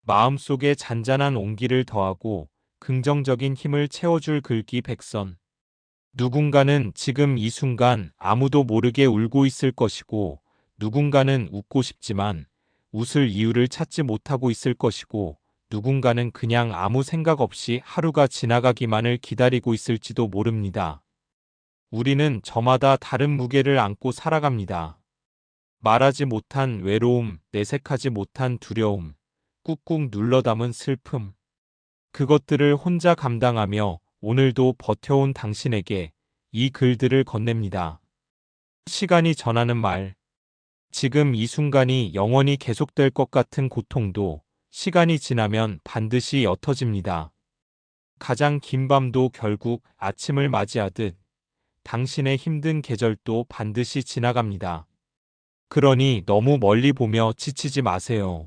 마음속에 잔잔한 온기를 더하고 긍정적인 힘을 채워줄 글귀 백선. 누군가는 지금 이 순간 아무도 모르게 울고 있을 것이고, 누군가는 웃고 싶지만 웃을 이유를 찾지 못하고 있을 것이고, 누군가는 그냥 아무 생각 없이 하루가 지나가기만을 기다리고 있을지도 모릅니다. 우리는 저마다 다른 무게를 안고 살아갑니다. 말하지 못한 외로움, 내색하지 못한 두려움, 꾹꾹 눌러 담은 슬픔. 그것들을 혼자 감당하며 오늘도 버텨온 당신에게 이 글들을 건넵니다. 시간이 전하는 말. 지금 이 순간이 영원히 계속될 것 같은 고통도 시간이 지나면 반드시 옅어집니다. 가장 긴 밤도 결국 아침을 맞이하듯 당신의 힘든 계절도 반드시 지나갑니다. 그러니 너무 멀리 보며 지치지 마세요.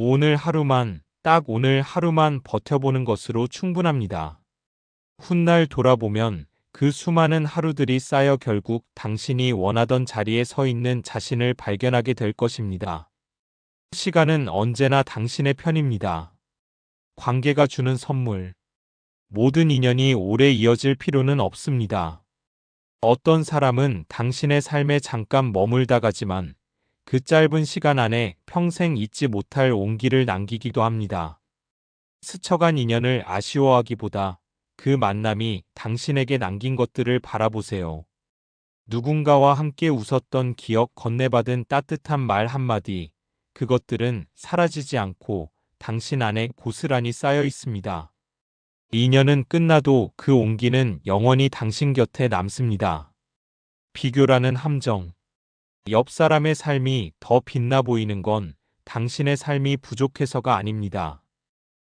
오늘 하루만, 딱 오늘 하루만 버텨보는 것으로 충분합니다. 훗날 돌아보면 그 수많은 하루들이 쌓여 결국 당신이 원하던 자리에 서 있는 자신을 발견하게 될 것입니다. 시간은 언제나 당신의 편입니다. 관계가 주는 선물. 모든 인연이 오래 이어질 필요는 없습니다. 어떤 사람은 당신의 삶에 잠깐 머물다 가지만 그 짧은 시간 안에 평생 잊지 못할 온기를 남기기도 합니다. 스쳐간 인연을 아쉬워하기보다 그 만남이 당신에게 남긴 것들을 바라보세요. 누군가와 함께 웃었던 기억, 건네받은 따뜻한 말 한마디, 그것들은 사라지지 않고 당신 안에 고스란히 쌓여 있습니다. 인연은 끝나도 그 온기는 영원히 당신 곁에 남습니다. 비교라는 함정. 옆 사람의 삶이 더 빛나 보이는 건 당신의 삶이 부족해서가 아닙니다.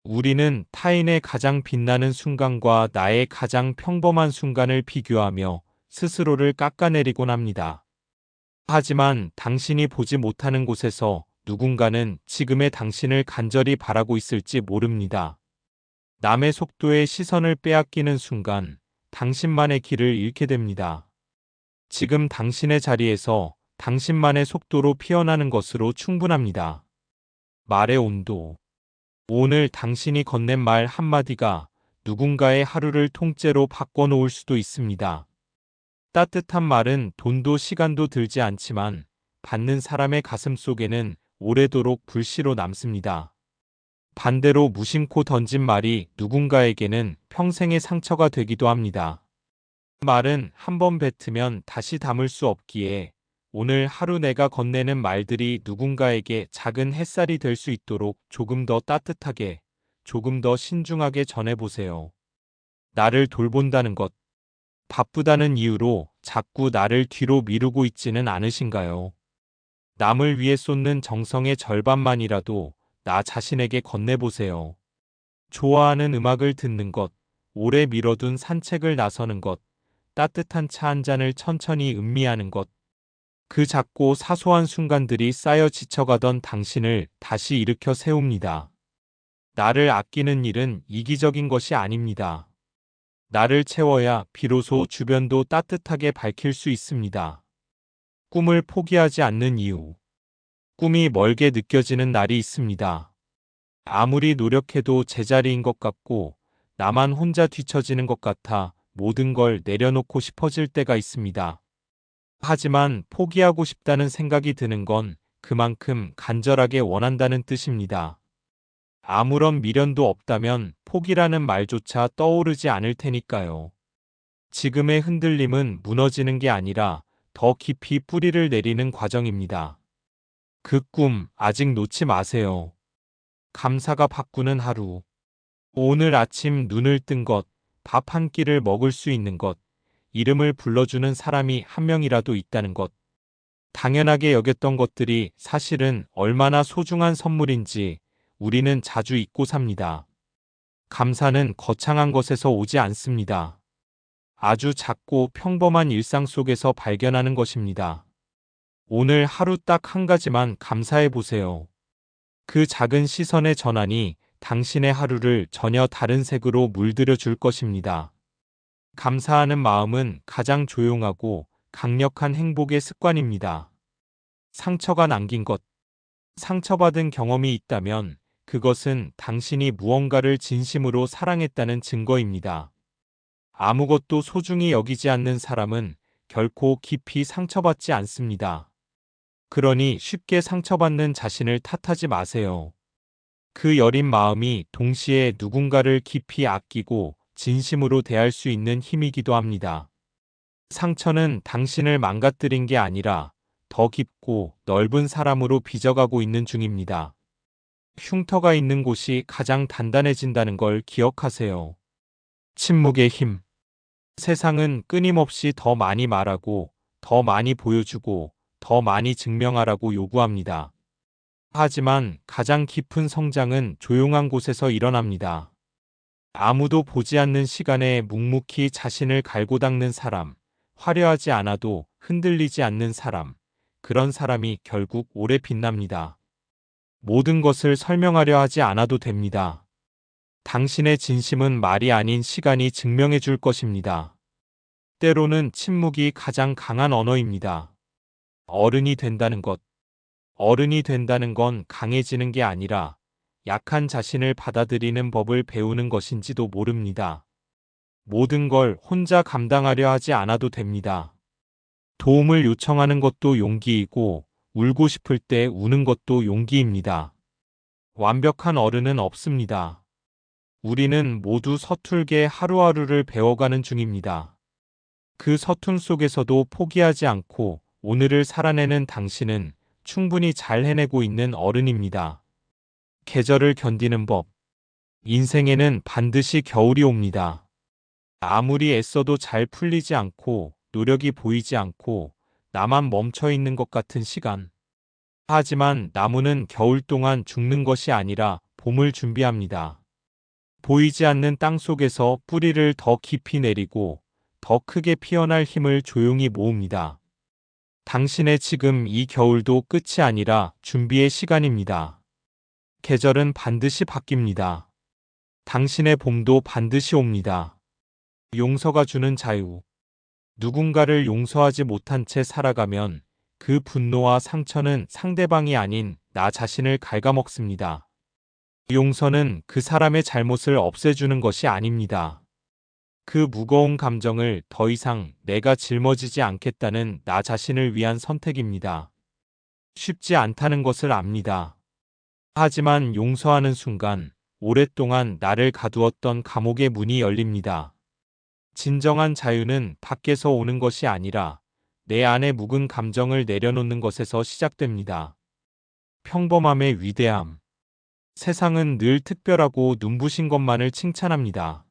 우리는 타인의 가장 빛나는 순간과 나의 가장 평범한 순간을 비교하며 스스로를 깎아내리곤 합니다. 하지만 당신이 보지 못하는 곳에서 누군가는 지금의 당신을 간절히 바라고 있을지 모릅니다. 남의 속도에 시선을 빼앗기는 순간 당신만의 길을 잃게 됩니다. 지금 당신의 자리에서 당신만의 속도로 피어나는 것으로 충분합니다. 말의 온도. 오늘 당신이 건넨 말 한마디가 누군가의 하루를 통째로 바꿔놓을 수도 있습니다. 따뜻한 말은 돈도 시간도 들지 않지만 받는 사람의 가슴 속에는 오래도록 불씨로 남습니다. 반대로 무심코 던진 말이 누군가에게는 평생의 상처가 되기도 합니다. 말은 한 번 뱉으면 다시 담을 수 없기에 오늘 하루 내가 건네는 말들이 누군가에게 작은 햇살이 될 수 있도록 조금 더 따뜻하게, 조금 더 신중하게 전해보세요. 나를 돌본다는 것, 바쁘다는 이유로 자꾸 나를 뒤로 미루고 있지는 않으신가요? 남을 위해 쏟는 정성의 절반만이라도 나 자신에게 건네보세요. 좋아하는 음악을 듣는 것, 오래 미뤄둔 산책을 나서는 것, 따뜻한 차 한 잔을 천천히 음미하는 것, 그 작고 사소한 순간들이 쌓여 지쳐가던 당신을 다시 일으켜 세웁니다. 나를 아끼는 일은 이기적인 것이 아닙니다. 나를 채워야 비로소 주변도 따뜻하게 밝힐 수 있습니다. 꿈을 포기하지 않는 이유. 꿈이 멀게 느껴지는 날이 있습니다. 아무리 노력해도 제자리인 것 같고 나만 혼자 뒤처지는 것 같아 모든 걸 내려놓고 싶어질 때가 있습니다. 하지만 포기하고 싶다는 생각이 드는 건 그만큼 간절하게 원한다는 뜻입니다. 아무런 미련도 없다면 포기라는 말조차 떠오르지 않을 테니까요. 지금의 흔들림은 무너지는 게 아니라 더 깊이 뿌리를 내리는 과정입니다. 그 꿈 아직 놓지 마세요. 감사가 바꾸는 하루. 오늘 아침 눈을 뜬 것, 밥 한 끼를 먹을 수 있는 것, 이름을 불러주는 사람이 한 명이라도 있다는 것. 당연하게 여겼던 것들이 사실은 얼마나 소중한 선물인지 우리는 자주 잊고 삽니다. 감사는 거창한 것에서 오지 않습니다. 아주 작고 평범한 일상 속에서 발견하는 것입니다. 오늘 하루 딱 한 가지만 감사해 보세요. 그 작은 시선의 전환이 당신의 하루를 전혀 다른 색으로 물들여 줄 것입니다. 감사하는 마음은 가장 조용하고 강력한 행복의 습관입니다. 상처가 남긴 것. 상처받은 경험이 있다면 그것은 당신이 무언가를 진심으로 사랑했다는 증거입니다. 아무것도 소중히 여기지 않는 사람은 결코 깊이 상처받지 않습니다. 그러니 쉽게 상처받는 자신을 탓하지 마세요. 그 여린 마음이 동시에 누군가를 깊이 아끼고 진심으로 대할 수 있는 힘이기도 합니다. 상처는 당신을 망가뜨린 게 아니라 더 깊고 넓은 사람으로 빚어가고 있는 중입니다. 흉터가 있는 곳이 가장 단단해진다는 걸 기억하세요. 침묵의 힘. 세상은 끊임없이 더 많이 말하고, 더 많이 보여주고, 더 많이 증명하라고 요구합니다. 하지만 가장 깊은 성장은 조용한 곳에서 일어납니다. 아무도 보지 않는 시간에 묵묵히 자신을 갈고 닦는 사람, 화려하지 않아도 흔들리지 않는 사람, 그런 사람이 결국 오래 빛납니다. 모든 것을 설명하려 하지 않아도 됩니다. 당신의 진심은 말이 아닌 시간이 증명해 줄 것입니다. 때로는 침묵이 가장 강한 언어입니다. 어른이 된다는 것. 어른이 된다는 건 강해지는 게 아니라 약한 자신을 받아들이는 법을 배우는 것인지도 모릅니다. 모든 걸 혼자 감당하려 하지 않아도 됩니다. 도움을 요청하는 것도 용기이고, 울고 싶을 때 우는 것도 용기입니다. 완벽한 어른은 없습니다. 우리는 모두 서툴게 하루하루를 배워가는 중입니다. 그 서툰 속에서도 포기하지 않고 오늘을 살아내는 당신은 충분히 잘 해내고 있는 어른입니다. 계절을 견디는 법. 인생에는 반드시 겨울이 옵니다. 아무리 애써도 잘 풀리지 않고 노력이 보이지 않고 나만 멈춰 있는 것 같은 시간. 하지만 나무는 겨울 동안 죽는 것이 아니라 봄을 준비합니다. 보이지 않는 땅 속에서 뿌리를 더 깊이 내리고 더 크게 피어날 힘을 조용히 모읍니다. 당신의 지금 이 겨울도 끝이 아니라 준비의 시간입니다. 계절은 반드시 바뀝니다. 당신의 봄도 반드시 옵니다. 용서가 주는 자유. 누군가를 용서하지 못한 채 살아가면 그 분노와 상처는 상대방이 아닌 나 자신을 갉아먹습니다. 용서는 그 사람의 잘못을 없애주는 것이 아닙니다. 그 무거운 감정을 더 이상 내가 짊어지지 않겠다는 나 자신을 위한 선택입니다. 쉽지 않다는 것을 압니다. 하지만 용서하는 순간 오랫동안 나를 가두었던 감옥의 문이 열립니다. 진정한 자유는 밖에서 오는 것이 아니라 내 안에 묵은 감정을 내려놓는 것에서 시작됩니다. 평범함의 위대함. 세상은 늘 특별하고 눈부신 것만을 칭찬합니다.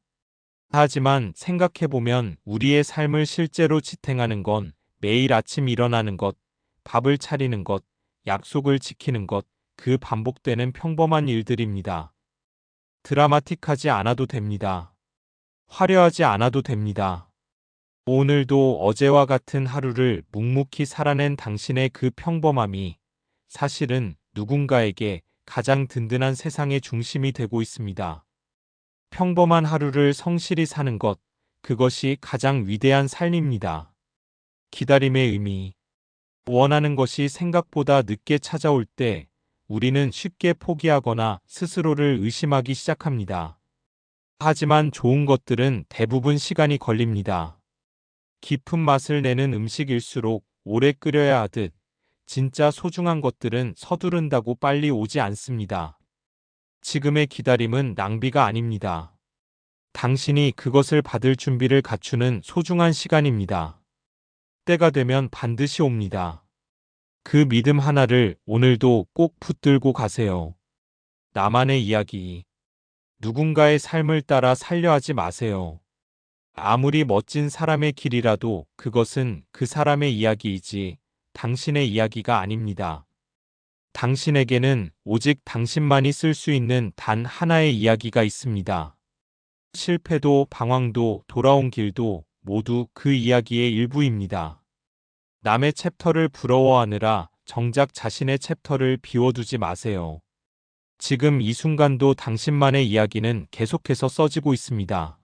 하지만 생각해보면 우리의 삶을 실제로 지탱하는 건 매일 아침 일어나는 것, 밥을 차리는 것, 약속을 지키는 것, 그 반복되는 평범한 일들입니다. 드라마틱하지 않아도 됩니다. 화려하지 않아도 됩니다. 오늘도 어제와 같은 하루를 묵묵히 살아낸 당신의 그 평범함이 사실은 누군가에게 가장 든든한 세상의 중심이 되고 있습니다. 평범한 하루를 성실히 사는 것, 그것이 가장 위대한 삶입니다. 기다림의 의미. 원하는 것이 생각보다 늦게 찾아올 때 우리는 쉽게 포기하거나 스스로를 의심하기 시작합니다. 하지만 좋은 것들은 대부분 시간이 걸립니다. 깊은 맛을 내는 음식일수록 오래 끓여야 하듯 진짜 소중한 것들은 서두른다고 빨리 오지 않습니다. 지금의 기다림은 낭비가 아닙니다. 당신이 그것을 받을 준비를 갖추는 소중한 시간입니다. 때가 되면 반드시 옵니다. 그 믿음 하나를 오늘도 꼭 붙들고 가세요. 나만의 이야기. 누군가의 삶을 따라 살려 하지 마세요. 아무리 멋진 사람의 길이라도 그것은 그 사람의 이야기이지 당신의 이야기가 아닙니다. 당신에게는 오직 당신만이 쓸 수 있는 단 하나의 이야기가 있습니다. 실패도 방황도 돌아온 길도 모두 그 이야기의 일부입니다. 남의 챕터를 부러워하느라 정작 자신의 챕터를 비워두지 마세요. 지금 이 순간도 당신만의 이야기는 계속해서 써지고 있습니다.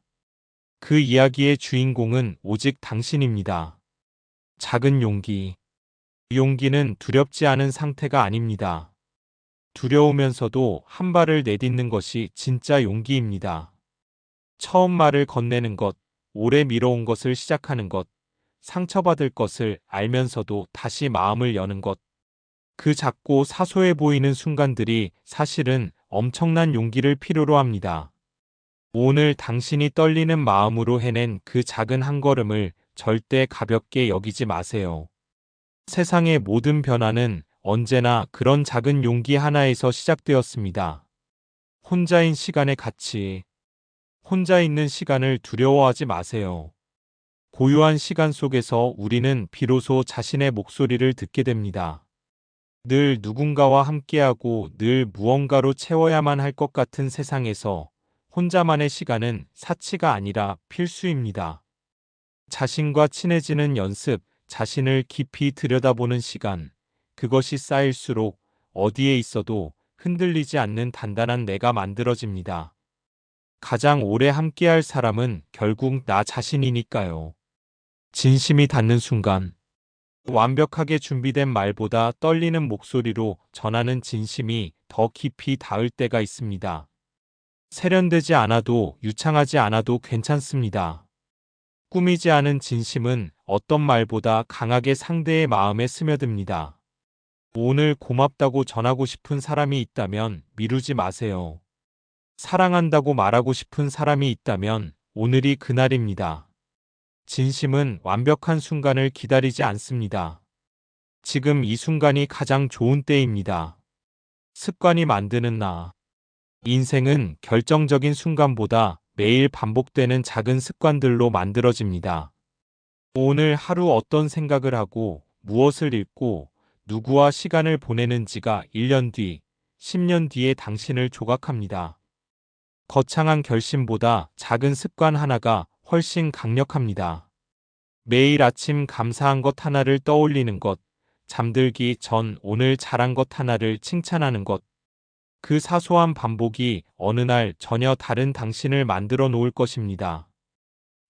그 이야기의 주인공은 오직 당신입니다. 작은 용기. 용기는 두렵지 않은 상태가 아닙니다. 두려우면서도 한 발을 내딛는 것이 진짜 용기입니다. 처음 말을 건네는 것, 오래 미뤄온 것을 시작하는 것, 상처받을 것을 알면서도 다시 마음을 여는 것. 그 작고 사소해 보이는 순간들이 사실은 엄청난 용기를 필요로 합니다. 오늘 당신이 떨리는 마음으로 해낸 그 작은 한 걸음을 절대 가볍게 여기지 마세요. 세상의 모든 변화는 언제나 그런 작은 용기 하나에서 시작되었습니다. 혼자인 시간의 가치. 혼자 있는 시간을 두려워하지 마세요. 고요한 시간 속에서 우리는 비로소 자신의 목소리를 듣게 됩니다. 늘 누군가와 함께하고 늘 무언가로 채워야만 할 것 같은 세상에서 혼자만의 시간은 사치가 아니라 필수입니다. 자신과 친해지는 연습, 자신을 깊이 들여다보는 시간, 그것이 쌓일수록 어디에 있어도 흔들리지 않는 단단한 내가 만들어집니다. 가장 오래 함께할 사람은 결국 나 자신이니까요. 진심이 닿는 순간, 완벽하게 준비된 말보다 떨리는 목소리로 전하는 진심이 더 깊이 닿을 때가 있습니다. 세련되지 않아도 유창하지 않아도 괜찮습니다. 꾸미지 않은 진심은 어떤 말보다 강하게 상대의 마음에 스며듭니다. 오늘 고맙다고 전하고 싶은 사람이 있다면 미루지 마세요. 사랑한다고 말하고 싶은 사람이 있다면 오늘이 그날입니다. 진심은 완벽한 순간을 기다리지 않습니다. 지금 이 순간이 가장 좋은 때입니다. 습관이 만드는 나. 인생은 결정적인 순간보다 매일 반복되는 작은 습관들로 만들어집니다. 오늘 하루 어떤 생각을 하고 무엇을 읽고 누구와 시간을 보내는지가 1년 뒤, 10년 뒤에 당신을 조각합니다. 거창한 결심보다 작은 습관 하나가 훨씬 강력합니다. 매일 아침 감사한 것 하나를 떠올리는 것, 잠들기 전 오늘 잘한 것 하나를 칭찬하는 것, 그 사소한 반복이 어느 날 전혀 다른 당신을 만들어 놓을 것입니다.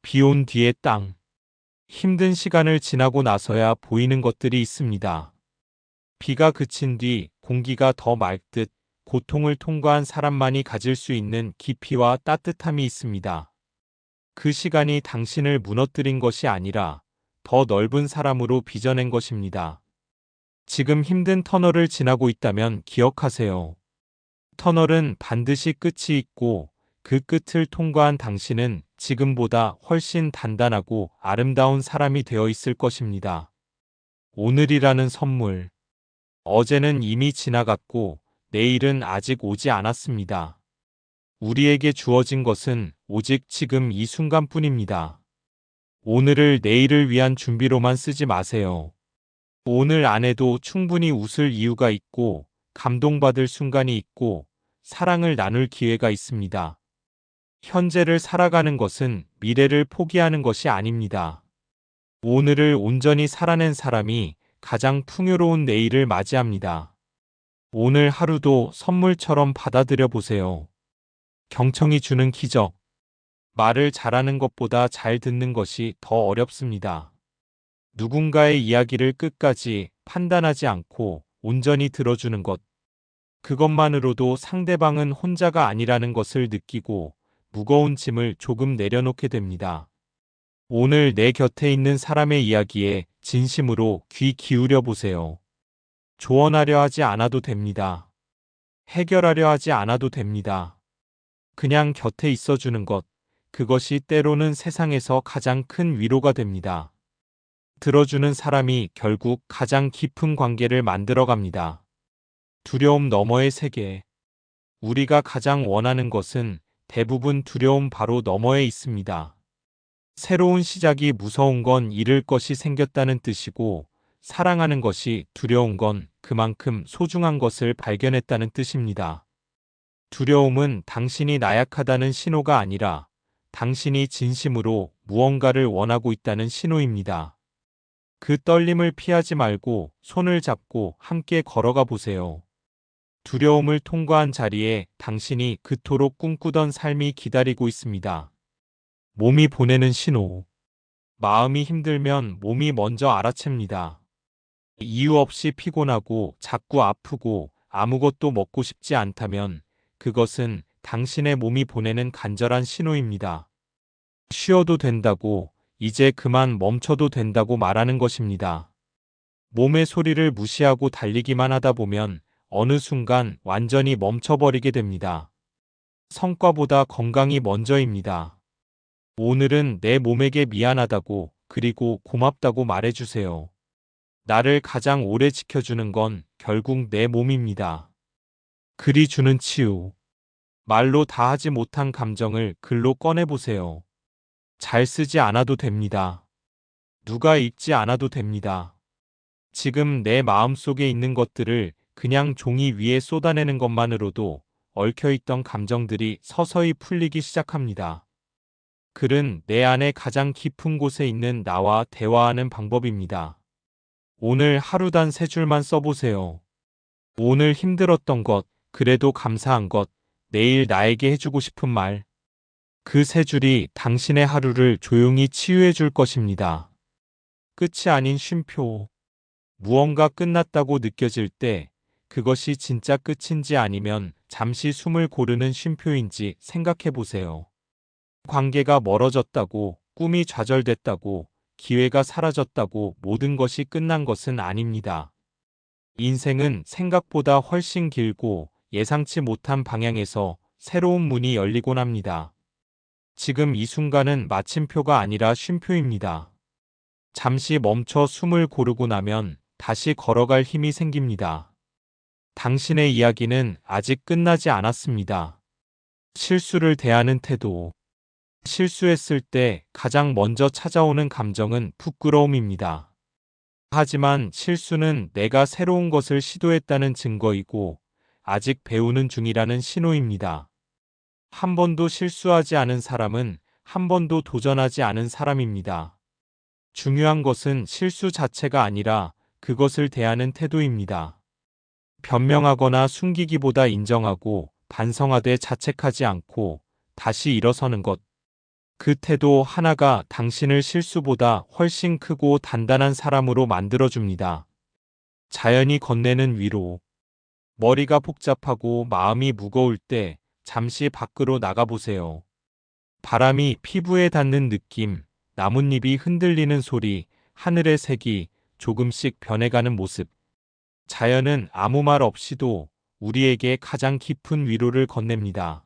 비 온 뒤의 땅. 힘든 시간을 지나고 나서야 보이는 것들이 있습니다. 비가 그친 뒤 공기가 더 맑듯 고통을 통과한 사람만이 가질 수 있는 깊이와 따뜻함이 있습니다. 그 시간이 당신을 무너뜨린 것이 아니라 더 넓은 사람으로 빚어낸 것입니다. 지금 힘든 터널을 지나고 있다면 기억하세요. 터널은 반드시 끝이 있고 그 끝을 통과한 당신은 지금보다 훨씬 단단하고 아름다운 사람이 되어 있을 것입니다. 오늘이라는 선물. 어제는 이미 지나갔고 내일은 아직 오지 않았습니다. 우리에게 주어진 것은 오직 지금 이 순간뿐입니다. 오늘을 내일을 위한 준비로만 쓰지 마세요. 오늘 안에도 충분히 웃을 이유가 있고 감동받을 순간이 있고 사랑을 나눌 기회가 있습니다. 현재를 살아가는 것은 미래를 포기하는 것이 아닙니다. 오늘을 온전히 살아낸 사람이 가장 풍요로운 내일을 맞이합니다. 오늘 하루도 선물처럼 받아들여 보세요. 경청이 주는 기적. 말을 잘하는 것보다 잘 듣는 것이 더 어렵습니다. 누군가의 이야기를 끝까지 판단하지 않고 온전히 들어주는 것. 그것만으로도 상대방은 혼자가 아니라는 것을 느끼고 무거운 짐을 조금 내려놓게 됩니다. 오늘 내 곁에 있는 사람의 이야기에 진심으로 귀 기울여 보세요. 조언하려 하지 않아도 됩니다. 해결하려 하지 않아도 됩니다. 그냥 곁에 있어주는 것, 그것이 때로는 세상에서 가장 큰 위로가 됩니다. 들어주는 사람이 결국 가장 깊은 관계를 만들어갑니다. 두려움 너머의 세계. 우리가 가장 원하는 것은 대부분 두려움 바로 너머에 있습니다. 새로운 시작이 무서운 건 잃을 것이 생겼다는 뜻이고, 사랑하는 것이 두려운 건 그만큼 소중한 것을 발견했다는 뜻입니다. 두려움은 당신이 나약하다는 신호가 아니라 당신이 진심으로 무언가를 원하고 있다는 신호입니다. 그 떨림을 피하지 말고 손을 잡고 함께 걸어가 보세요. 두려움을 통과한 자리에 당신이 그토록 꿈꾸던 삶이 기다리고 있습니다. 몸이 보내는 신호. 마음이 힘들면 몸이 먼저 알아챕니다. 이유 없이 피곤하고 자꾸 아프고 아무것도 먹고 싶지 않다면 그것은 당신의 몸이 보내는 간절한 신호입니다. 쉬어도 된다고, 이제 그만 멈춰도 된다고 말하는 것입니다. 몸의 소리를 무시하고 달리기만 하다 보면 어느 순간 완전히 멈춰버리게 됩니다. 성과보다 건강이 먼저입니다. 오늘은 내 몸에게 미안하다고 그리고 고맙다고 말해주세요. 나를 가장 오래 지켜주는 건 결국 내 몸입니다. 글이 주는 치유. 말로 다 하지 못한 감정을 글로 꺼내보세요. 잘 쓰지 않아도 됩니다. 누가 읽지 않아도 됩니다. 지금 내 마음속에 있는 것들을 그냥 종이 위에 쏟아내는 것만으로도 얽혀있던 감정들이 서서히 풀리기 시작합니다. 글은 내 안에 가장 깊은 곳에 있는 나와 대화하는 방법입니다. 오늘 하루 단 3줄만 써보세요. 오늘 힘들었던 것, 그래도 감사한 것, 내일 나에게 해주고 싶은 말. 그 3줄이 당신의 하루를 조용히 치유해 줄 것입니다. 끝이 아닌 쉼표. 무언가 끝났다고 느껴질 때 그것이 진짜 끝인지 아니면 잠시 숨을 고르는 쉼표인지 생각해 보세요. 관계가 멀어졌다고, 꿈이 좌절됐다고, 기회가 사라졌다고 모든 것이 끝난 것은 아닙니다. 인생은 생각보다 훨씬 길고 예상치 못한 방향에서 새로운 문이 열리곤 합니다. 지금 이 순간은 마침표가 아니라 쉼표입니다. 잠시 멈춰 숨을 고르고 나면 다시 걸어갈 힘이 생깁니다. 당신의 이야기는 아직 끝나지 않았습니다. 실수를 대하는 태도. 실수했을 때 가장 먼저 찾아오는 감정은 부끄러움입니다. 하지만 실수는 내가 새로운 것을 시도했다는 증거이고 아직 배우는 중이라는 신호입니다. 한 번도 실수하지 않은 사람은 한 번도 도전하지 않은 사람입니다. 중요한 것은 실수 자체가 아니라 그것을 대하는 태도입니다. 변명하거나 숨기기보다 인정하고 반성하되 자책하지 않고 다시 일어서는 것. 그 태도 하나가 당신을 실수보다 훨씬 크고 단단한 사람으로 만들어줍니다. 자연이 건네는 위로. 머리가 복잡하고 마음이 무거울 때 잠시 밖으로 나가보세요. 바람이 피부에 닿는 느낌, 나뭇잎이 흔들리는 소리, 하늘의 색이 조금씩 변해가는 모습. 자연은 아무 말 없이도 우리에게 가장 깊은 위로를 건넵니다.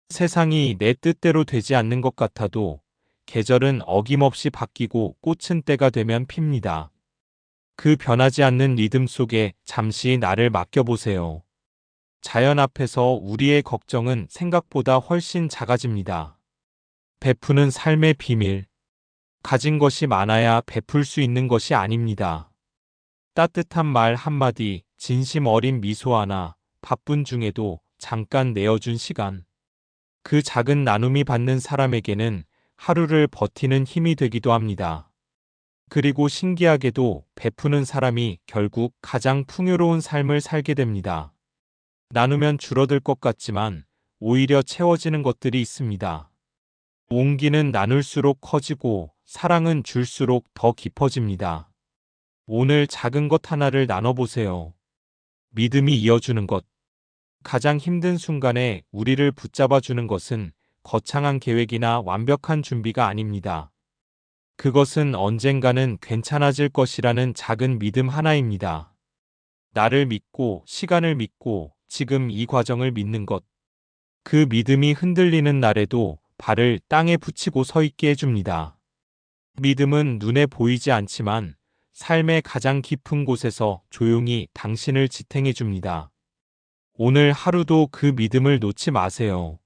세상이 내 뜻대로 되지 않는 것 같아도 계절은 어김없이 바뀌고 꽃은 때가 되면 핍니다. 그 변하지 않는 리듬 속에 잠시 나를 맡겨보세요. 자연 앞에서 우리의 걱정은 생각보다 훨씬 작아집니다. 베푸는 삶의 비밀. 가진 것이 많아야 베풀 수 있는 것이 아닙니다. 따뜻한 말 한마디, 진심 어린 미소 하나, 바쁜 중에도 잠깐 내어준 시간. 그 작은 나눔이 받는 사람에게는 하루를 버티는 힘이 되기도 합니다. 그리고 신기하게도 베푸는 사람이 결국 가장 풍요로운 삶을 살게 됩니다. 나누면 줄어들 것 같지만 오히려 채워지는 것들이 있습니다. 온기는 나눌수록 커지고 사랑은 줄수록 더 깊어집니다. 오늘 작은 것 하나를 나눠보세요. 믿음이 이어주는 것. 가장 힘든 순간에 우리를 붙잡아주는 것은 거창한 계획이나 완벽한 준비가 아닙니다. 그것은 언젠가는 괜찮아질 것이라는 작은 믿음 하나입니다. 나를 믿고, 시간을 믿고, 지금 이 과정을 믿는 것. 그 믿음이 흔들리는 날에도 발을 땅에 붙이고 서 있게 해줍니다. 믿음은 눈에 보이지 않지만 삶의 가장 깊은 곳에서 조용히 당신을 지탱해 줍니다. 오늘 하루도 그 믿음을 놓지 마세요.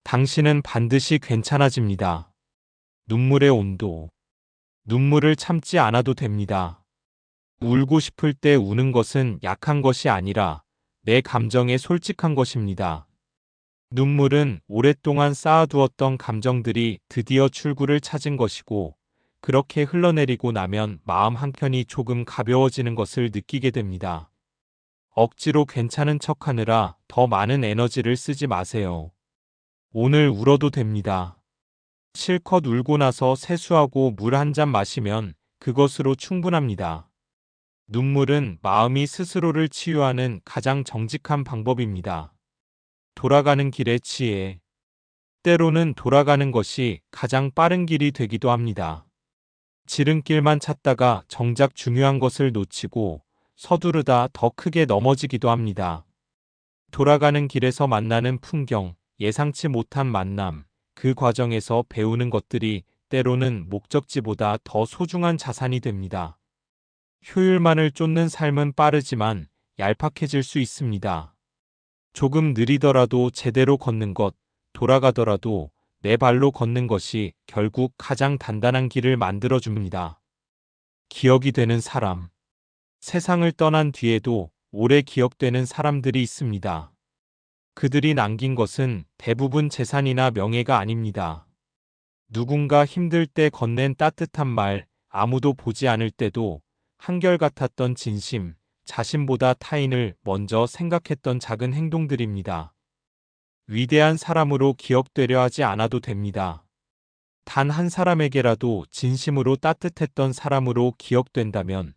당신은 반드시 괜찮아집니다. 눈물의 온도. 눈물을 참지 않아도 됩니다. 울고 싶을 때 우는 것은 약한 것이 아니라 내 감정에 솔직한 것입니다. 눈물은 오랫동안 쌓아두었던 감정들이 드디어 출구를 찾은 것이고, 그렇게 흘러내리고 나면 마음 한켠이 조금 가벼워지는 것을 느끼게 됩니다. 억지로 괜찮은 척하느라 더 많은 에너지를 쓰지 마세요. 오늘 울어도 됩니다. 실컷 울고 나서 세수하고 물 한 잔 마시면 그것으로 충분합니다. 눈물은 마음이 스스로를 치유하는 가장 정직한 방법입니다. 돌아가는 길에 치해. 때로는 돌아가는 것이 가장 빠른 길이 되기도 합니다. 지름길만 찾다가 정작 중요한 것을 놓치고 서두르다 더 크게 넘어지기도 합니다. 돌아가는 길에서 만나는 풍경, 예상치 못한 만남, 그 과정에서 배우는 것들이 때로는 목적지보다 더 소중한 자산이 됩니다. 효율만을 쫓는 삶은 빠르지만 얄팍해질 수 있습니다. 조금 느리더라도 제대로 걷는 것, 돌아가더라도 내 발로 걷는 것이 결국 가장 단단한 길을 만들어줍니다. 기억이 되는 사람. 세상을 떠난 뒤에도 오래 기억되는 사람들이 있습니다. 그들이 남긴 것은 대부분 재산이나 명예가 아닙니다. 누군가 힘들 때 건넨 따뜻한 말, 아무도 보지 않을 때도 한결같았던 진심, 자신보다 타인을 먼저 생각했던 작은 행동들입니다. 위대한 사람으로 기억되려 하지 않아도 됩니다. 단 한 사람에게라도 진심으로 따뜻했던 사람으로 기억된다면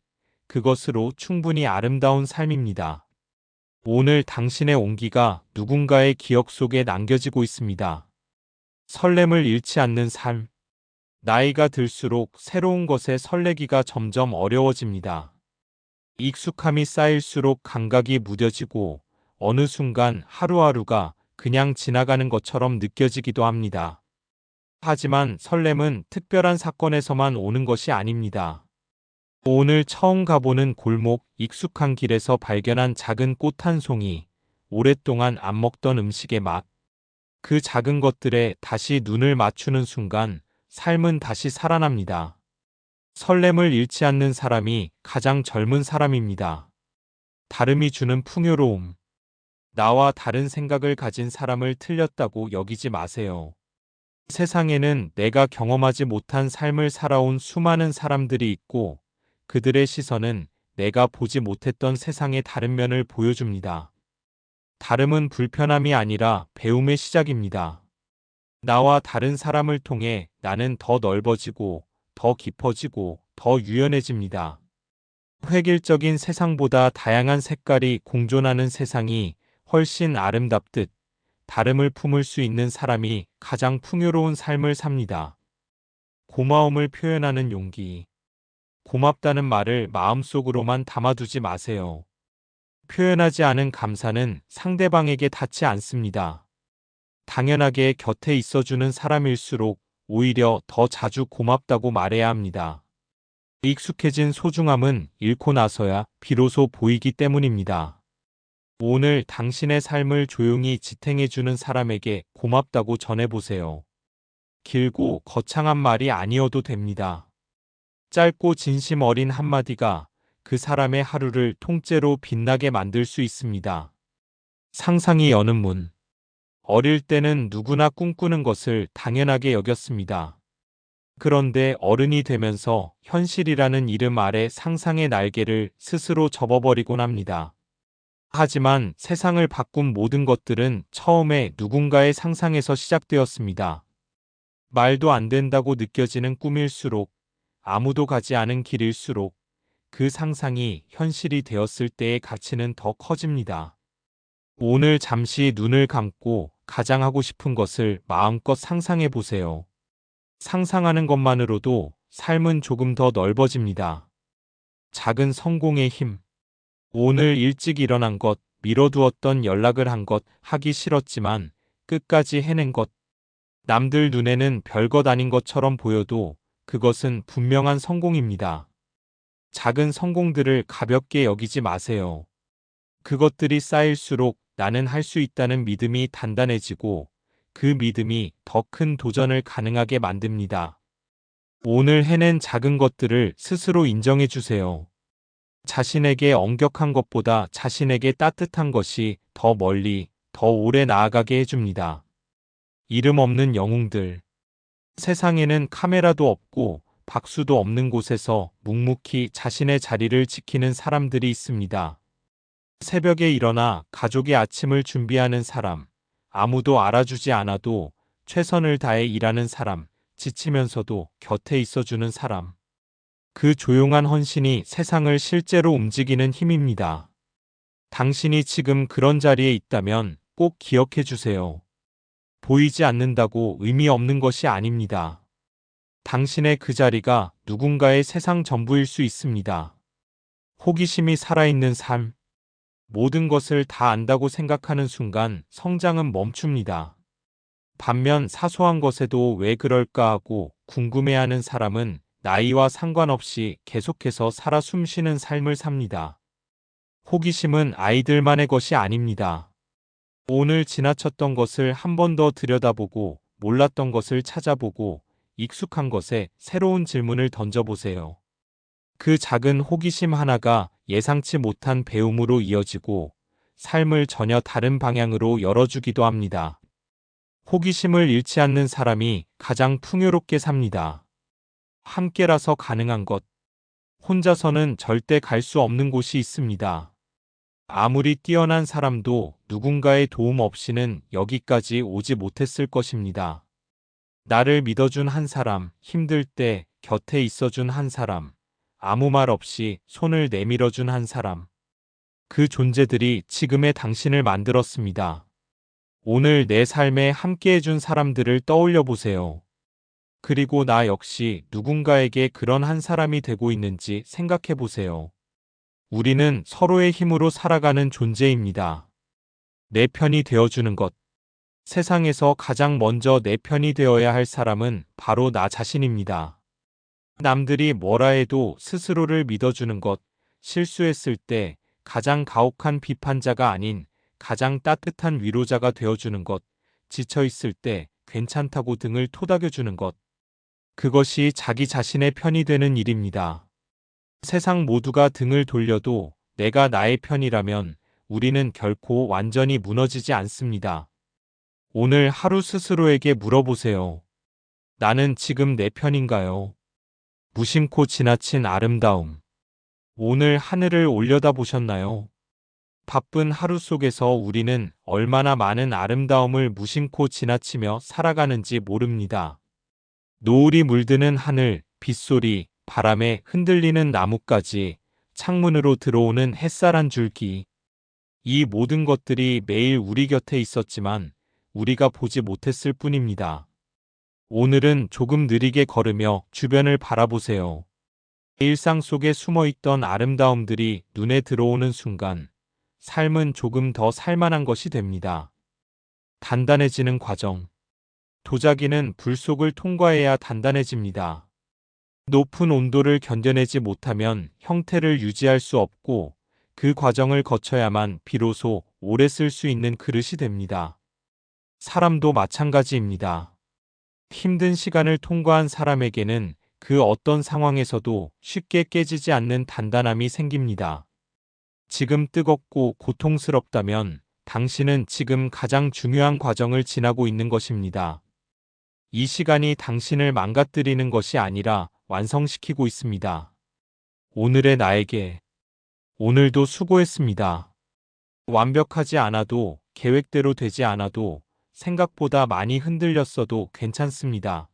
그것으로 충분히 아름다운 삶입니다. 오늘 당신의 온기가 누군가의 기억 속에 남겨지고 있습니다. 설렘을 잃지 않는 삶. 나이가 들수록 새로운 것에 설레기가 점점 어려워집니다. 익숙함이 쌓일수록 감각이 무뎌지고 어느 순간 하루하루가 그냥 지나가는 것처럼 느껴지기도 합니다. 하지만 설렘은 특별한 사건에서만 오는 것이 아닙니다. 오늘 처음 가보는 골목, 익숙한 길에서 발견한 작은 꽃 한 송이, 오랫동안 안 먹던 음식의 맛. 그 작은 것들에 다시 눈을 맞추는 순간 삶은 다시 살아납니다. 설렘을 잃지 않는 사람이 가장 젊은 사람입니다. 다름이 주는 풍요로움. 나와 다른 생각을 가진 사람을 틀렸다고 여기지 마세요. 세상에는 내가 경험하지 못한 삶을 살아온 수많은 사람들이 있고 그들의 시선은 내가 보지 못했던 세상의 다른 면을 보여줍니다. 다름은 불편함이 아니라 배움의 시작입니다. 나와 다른 사람을 통해 나는 더 넓어지고, 더 깊어지고, 더 유연해집니다. 획일적인 세상보다 다양한 색깔이 공존하는 세상이 훨씬 아름답듯 다름을 품을 수 있는 사람이 가장 풍요로운 삶을 삽니다. 고마움을 표현하는 용기. 고맙다는 말을 마음속으로만 담아두지 마세요. 표현하지 않은 감사는 상대방에게 닿지 않습니다. 당연하게 곁에 있어주는 사람일수록 오히려 더 자주 고맙다고 말해야 합니다. 익숙해진 소중함은 잃고 나서야 비로소 보이기 때문입니다. 오늘 당신의 삶을 조용히 지탱해주는 사람에게 고맙다고 전해보세요. 길고 거창한 말이 아니어도 됩니다. 짧고 진심 어린 한마디가 그 사람의 하루를 통째로 빛나게 만들 수 있습니다. 상상이 여는 문. 어릴 때는 누구나 꿈꾸는 것을 당연하게 여겼습니다. 그런데 어른이 되면서 현실이라는 이름 아래 상상의 날개를 스스로 접어버리곤 합니다. 하지만 세상을 바꾼 모든 것들은 처음에 누군가의 상상에서 시작되었습니다. 말도 안 된다고 느껴지는 꿈일수록, 아무도 가지 않은 길일수록 그 상상이 현실이 되었을 때의 가치는 더 커집니다. 오늘 잠시 눈을 감고 가장 하고 싶은 것을 마음껏 상상해 보세요. 상상하는 것만으로도 삶은 조금 더 넓어집니다. 작은 성공의 힘. 오늘 일찍 일어난 것, 미뤄두었던 연락을 한 것, 하기 싫었지만 끝까지 해낸 것. 남들 눈에는 별것 아닌 것처럼 보여도 그것은 분명한 성공입니다. 작은 성공들을 가볍게 여기지 마세요. 그것들이 쌓일수록 나는 할 수 있다는 믿음이 단단해지고 그 믿음이 더 큰 도전을 가능하게 만듭니다. 오늘 해낸 작은 것들을 스스로 인정해 주세요. 자신에게 엄격한 것보다 자신에게 따뜻한 것이 더 멀리, 더 오래 나아가게 해줍니다. 이름 없는 영웅들. 세상에는 카메라도 없고 박수도 없는 곳에서 묵묵히 자신의 자리를 지키는 사람들이 있습니다. 새벽에 일어나 가족의 아침을 준비하는 사람, 아무도 알아주지 않아도 최선을 다해 일하는 사람, 지치면서도 곁에 있어주는 사람. 그 조용한 헌신이 세상을 실제로 움직이는 힘입니다. 당신이 지금 그런 자리에 있다면 꼭 기억해 주세요. 보이지 않는다고 의미 없는 것이 아닙니다. 당신의 그 자리가 누군가의 세상 전부일 수 있습니다. 호기심이 살아있는 삶, 모든 것을 다 안다고 생각하는 순간 성장은 멈춥니다. 반면 사소한 것에도 왜 그럴까 하고 궁금해하는 사람은 나이와 상관없이 계속해서 살아 숨쉬는 삶을 삽니다. 호기심은 아이들만의 것이 아닙니다. 오늘 지나쳤던 것을 한 번 더 들여다보고 몰랐던 것을 찾아보고 익숙한 것에 새로운 질문을 던져보세요. 그 작은 호기심 하나가 예상치 못한 배움으로 이어지고 삶을 전혀 다른 방향으로 열어주기도 합니다. 호기심을 잃지 않는 사람이 가장 풍요롭게 삽니다. 함께라서 가능한 것. 혼자서는 절대 갈 수 없는 곳이 있습니다. 아무리 뛰어난 사람도 누군가의 도움 없이는 여기까지 오지 못했을 것입니다. 나를 믿어준 한 사람, 힘들 때 곁에 있어준 한 사람, 아무 말 없이 손을 내밀어준 한 사람. 그 존재들이 지금의 당신을 만들었습니다. 오늘 내 삶에 함께해준 사람들을 떠올려 보세요. 그리고 나 역시 누군가에게 그런 한 사람이 되고 있는지 생각해 보세요. 우리는 서로의 힘으로 살아가는 존재입니다. 내 편이 되어주는 것. 세상에서 가장 먼저 내 편이 되어야 할 사람은 바로 나 자신입니다. 남들이 뭐라 해도 스스로를 믿어주는 것. 실수했을 때 가장 가혹한 비판자가 아닌 가장 따뜻한 위로자가 되어주는 것. 지쳐있을 때 괜찮다고 등을 토닥여주는 것. 그것이 자기 자신의 편이 되는 일입니다. 세상 모두가 등을 돌려도 내가 나의 편이라면 우리는 결코 완전히 무너지지 않습니다. 오늘 하루 스스로에게 물어보세요. 나는 지금 내 편인가요? 무심코 지나친 아름다움. 오늘 하늘을 올려다보셨나요? 바쁜 하루 속에서 우리는 얼마나 많은 아름다움을 무심코 지나치며 살아가는지 모릅니다. 노을이 물드는 하늘, 빗소리, 바람에 흔들리는 나뭇가지, 창문으로 들어오는 햇살 한 줄기. 이 모든 것들이 매일 우리 곁에 있었지만 우리가 보지 못했을 뿐입니다. 오늘은 조금 느리게 걸으며 주변을 바라보세요. 일상 속에 숨어있던 아름다움들이 눈에 들어오는 순간 삶은 조금 더 살만한 것이 됩니다. 단단해지는 과정. 도자기는 불 속을 통과해야 단단해집니다. 높은 온도를 견뎌내지 못하면 형태를 유지할 수 없고 그 과정을 거쳐야만 비로소 오래 쓸 수 있는 그릇이 됩니다. 사람도 마찬가지입니다. 힘든 시간을 통과한 사람에게는 그 어떤 상황에서도 쉽게 깨지지 않는 단단함이 생깁니다. 지금 뜨겁고 고통스럽다면 당신은 지금 가장 중요한 과정을 지나고 있는 것입니다. 이 시간이 당신을 망가뜨리는 것이 아니라 완성시키고 있습니다. 오늘의 나에게 오늘도 수고했습니다. 완벽하지 않아도 계획대로 되지 않아도 생각보다 많이 흔들렸어도 괜찮습니다.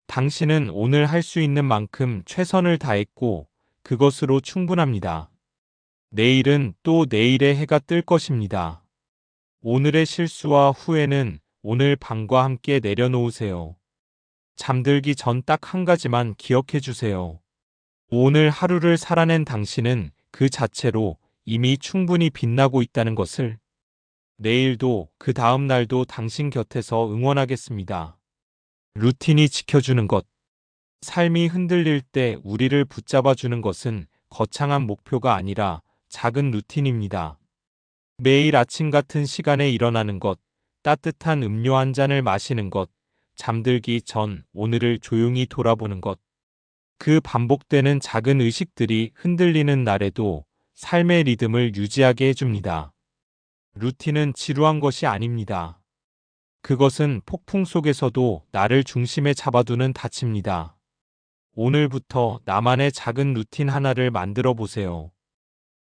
당신은 오늘 할 수 있는 만큼 최선을 다했고 그것으로 충분합니다. 내일은 또 내일의 해가 뜰 것입니다. 오늘의 실수와 후회는 오늘 밤과 함께 내려놓으세요. 잠들기 전 딱 한 가지만 기억해 주세요. 오늘 하루를 살아낸 당신은 그 자체로 이미 충분히 빛나고 있다는 것을. 내일도 그 다음 날도 당신 곁에서 응원하겠습니다. 루틴이 지켜주는 것. 삶이 흔들릴 때 우리를 붙잡아주는 것은 거창한 목표가 아니라 작은 루틴입니다. 매일 아침 같은 시간에 일어나는 것, 따뜻한 음료 한 잔을 마시는 것, 잠들기 전 오늘을 조용히 돌아보는 것. 그 반복되는 작은 의식들이 흔들리는 날에도 삶의 리듬을 유지하게 해줍니다. 루틴은 지루한 것이 아닙니다. 그것은 폭풍 속에서도 나를 중심에 잡아두는 닻입니다. 오늘부터 나만의 작은 루틴 하나를 만들어 보세요.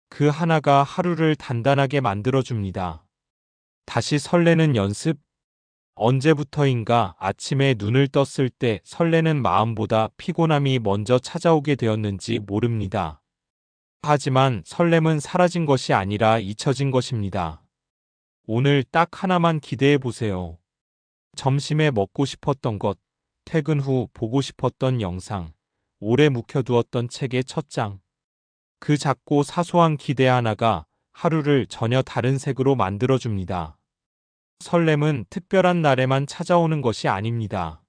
그 하나가 하루를 단단하게 만들어줍니다. 다시 설레는 연습. 언제부터인가 아침에 눈을 떴을 때 설레는 마음보다 피곤함이 먼저 찾아오게 되었는지 모릅니다. 하지만 설렘은 사라진 것이 아니라 잊혀진 것입니다. 오늘 딱 하나만 기대해 보세요. 점심에 먹고 싶었던 것, 퇴근 후 보고 싶었던 영상, 오래 묵혀두었던 책의 첫 장. 그 작고 사소한 기대 하나가 하루를 전혀 다른 색으로 만들어줍니다. 설렘은 특별한 날에만 찾아오는 것이 아닙니다.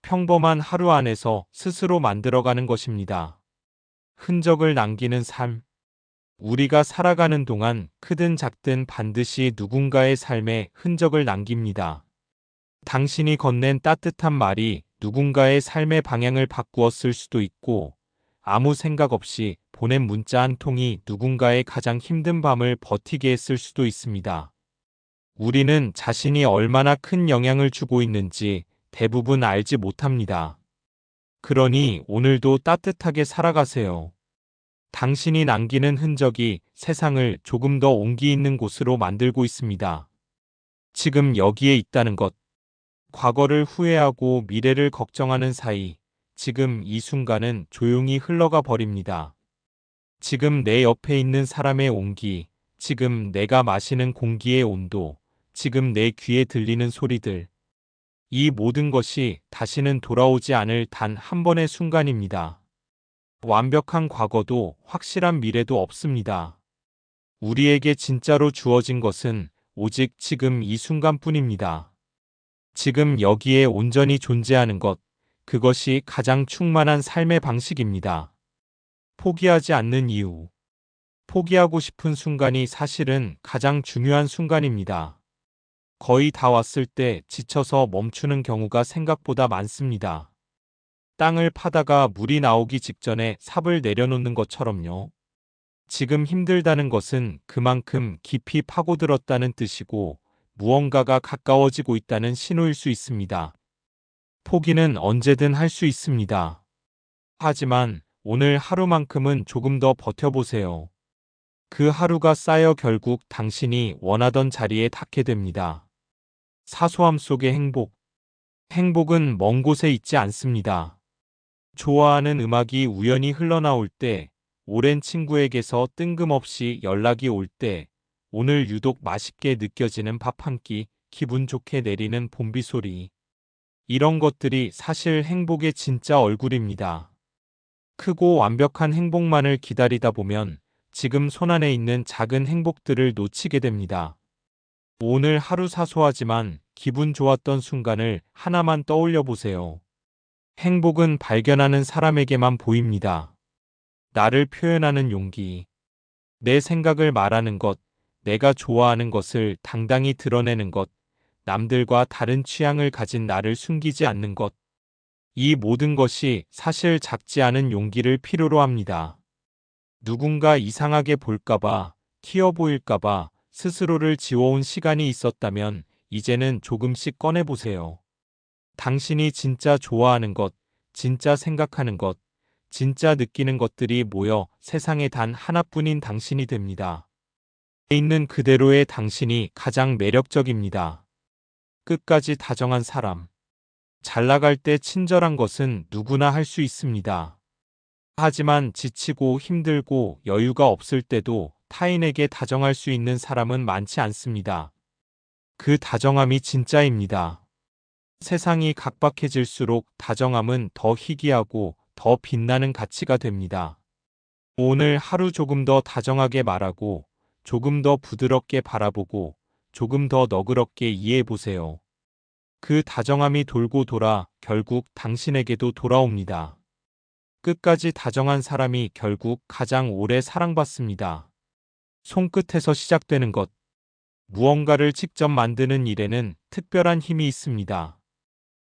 평범한 하루 안에서 스스로 만들어가는 것입니다. 흔적을 남기는 삶. 우리가 살아가는 동안 크든 작든 반드시 누군가의 삶에 흔적을 남깁니다. 당신이 건넨 따뜻한 말이 누군가의 삶의 방향을 바꾸었을 수도 있고, 아무 생각 없이 보낸 문자 한 통이 누군가의 가장 힘든 밤을 버티게 했을 수도 있습니다. 우리는 자신이 얼마나 큰 영향을 주고 있는지 대부분 알지 못합니다. 그러니 오늘도 따뜻하게 살아가세요. 당신이 남기는 흔적이 세상을 조금 더 온기 있는 곳으로 만들고 있습니다. 지금 여기에 있다는 것. 과거를 후회하고 미래를 걱정하는 사이, 지금 이 순간은 조용히 흘러가 버립니다. 지금 내 옆에 있는 사람의 온기, 지금 내가 마시는 공기의 온도, 지금 내 귀에 들리는 소리들. 이 모든 것이 다시는 돌아오지 않을 단 한 번의 순간입니다. 완벽한 과거도 확실한 미래도 없습니다. 우리에게 진짜로 주어진 것은 오직 지금 이 순간뿐입니다. 지금 여기에 온전히 존재하는 것, 그것이 가장 충만한 삶의 방식입니다. 포기하지 않는 이유. 포기하고 싶은 순간이 사실은 가장 중요한 순간입니다. 거의 다 왔을 때 지쳐서 멈추는 경우가 생각보다 많습니다. 땅을 파다가 물이 나오기 직전에 삽을 내려놓는 것처럼요. 지금 힘들다는 것은 그만큼 깊이 파고들었다는 뜻이고, 무언가가 가까워지고 있다는 신호일 수 있습니다. 포기는 언제든 할 수 있습니다. 하지만 오늘 하루만큼은 조금 더 버텨보세요. 그 하루가 쌓여 결국 당신이 원하던 자리에 닿게 됩니다. 사소함 속의 행복. 행복은 먼 곳에 있지 않습니다. 좋아하는 음악이 우연히 흘러나올 때, 오랜 친구에게서 뜬금없이 연락이 올 때, 오늘 유독 맛있게 느껴지는 밥 한 끼, 기분 좋게 내리는 봄비 소리. 이런 것들이 사실 행복의 진짜 얼굴입니다. 크고 완벽한 행복만을 기다리다 보면 지금 손안에 있는 작은 행복들을 놓치게 됩니다. 오늘 하루 사소하지만 기분 좋았던 순간을 하나만 떠올려 보세요. 행복은 발견하는 사람에게만 보입니다. 나를 표현하는 용기. 내 생각을 말하는 것, 내가 좋아하는 것을 당당히 드러내는 것, 남들과 다른 취향을 가진 나를 숨기지 않는 것. 이 모든 것이 사실 작지 않은 용기를 필요로 합니다. 누군가 이상하게 볼까봐, 튀어 보일까봐 스스로를 지워온 시간이 있었다면 이제는 조금씩 꺼내보세요. 당신이 진짜 좋아하는 것, 진짜 생각하는 것, 진짜 느끼는 것들이 모여 세상에 단 하나뿐인 당신이 됩니다. 있는 그대로의 당신이 가장 매력적입니다. 끝까지 다정한 사람. 잘 나갈 때 친절한 것은 누구나 할 수 있습니다. 하지만 지치고 힘들고 여유가 없을 때도 타인에게 다정할 수 있는 사람은 많지 않습니다. 그 다정함이 진짜입니다. 세상이 각박해질수록 다정함은 더 희귀하고 더 빛나는 가치가 됩니다. 오늘 하루 조금 더 다정하게 말하고, 조금 더 부드럽게 바라보고, 조금 더 너그럽게 이해해 보세요. 그 다정함이 돌고 돌아 결국 당신에게도 돌아옵니다. 끝까지 다정한 사람이 결국 가장 오래 사랑받습니다. 손끝에서 시작되는 것. 무언가를 직접 만드는 일에는 특별한 힘이 있습니다.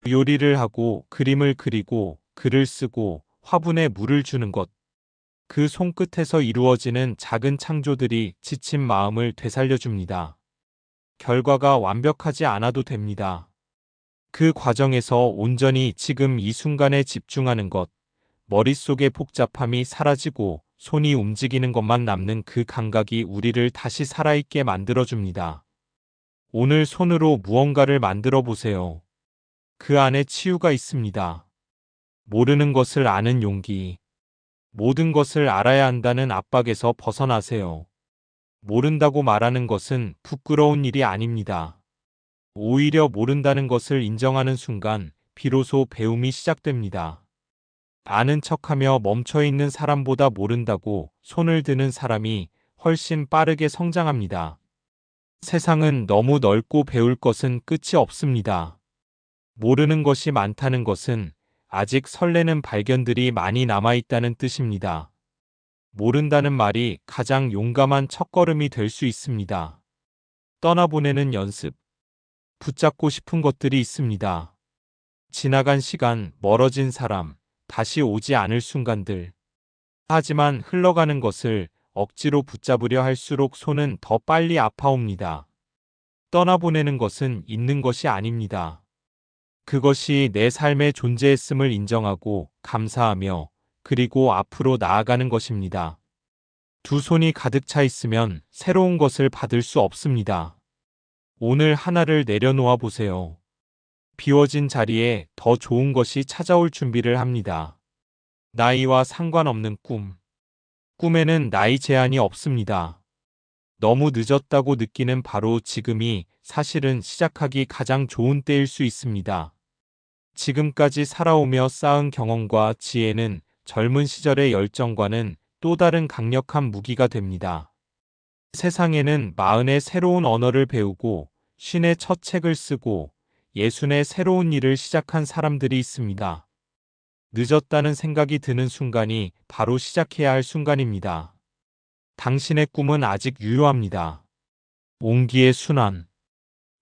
요리를 하고 그림을 그리고 글을 쓰고 화분에 물을 주는 것. 그 손끝에서 이루어지는 작은 창조들이 지친 마음을 되살려줍니다. 결과가 완벽하지 않아도 됩니다. 그 과정에서 온전히 지금 이 순간에 집중하는 것, 머릿속의 복잡함이 사라지고 손이 움직이는 것만 남는 그 감각이 우리를 다시 살아있게 만들어줍니다. 오늘 손으로 무언가를 만들어 보세요. 그 안에 치유가 있습니다. 모르는 것을 아는 용기. 모든 것을 알아야 한다는 압박에서 벗어나세요. 모른다고 말하는 것은 부끄러운 일이 아닙니다. 오히려 모른다는 것을 인정하는 순간 비로소 배움이 시작됩니다. 아는 척하며 멈춰있는 사람보다 모른다고 손을 드는 사람이 훨씬 빠르게 성장합니다. 세상은 너무 넓고 배울 것은 끝이 없습니다. 모르는 것이 많다는 것은 아직 설레는 발견들이 많이 남아있다는 뜻입니다. 모른다는 말이 가장 용감한 첫걸음이 될 수 있습니다. 떠나보내는 연습. 붙잡고 싶은 것들이 있습니다. 지나간 시간, 멀어진 사람, 다시 오지 않을 순간들. 하지만 흘러가는 것을 억지로 붙잡으려 할수록 손은 더 빨리 아파옵니다. 떠나보내는 것은 있는 것이 아닙니다. 그것이 내 삶에 존재했음을 인정하고 감사하며 그리고 앞으로 나아가는 것입니다. 두 손이 가득 차 있으면 새로운 것을 받을 수 없습니다. 오늘 하나를 내려놓아 보세요. 비워진 자리에 더 좋은 것이 찾아올 준비를 합니다. 나이와 상관없는 꿈. 꿈에는 나이 제한이 없습니다. 너무 늦었다고 느끼는 바로 지금이 사실은 시작하기 가장 좋은 때일 수 있습니다. 지금까지 살아오며 쌓은 경험과 지혜는 젊은 시절의 열정과는 또 다른 강력한 무기가 됩니다. 세상에는 40의 새로운 언어를 배우고 50의 첫 책을 쓰고 60의 새로운 일을 시작한 사람들이 있습니다. 늦었다는 생각이 드는 순간이 바로 시작해야 할 순간입니다. 당신의 꿈은 아직 유효합니다. 온기의 순환.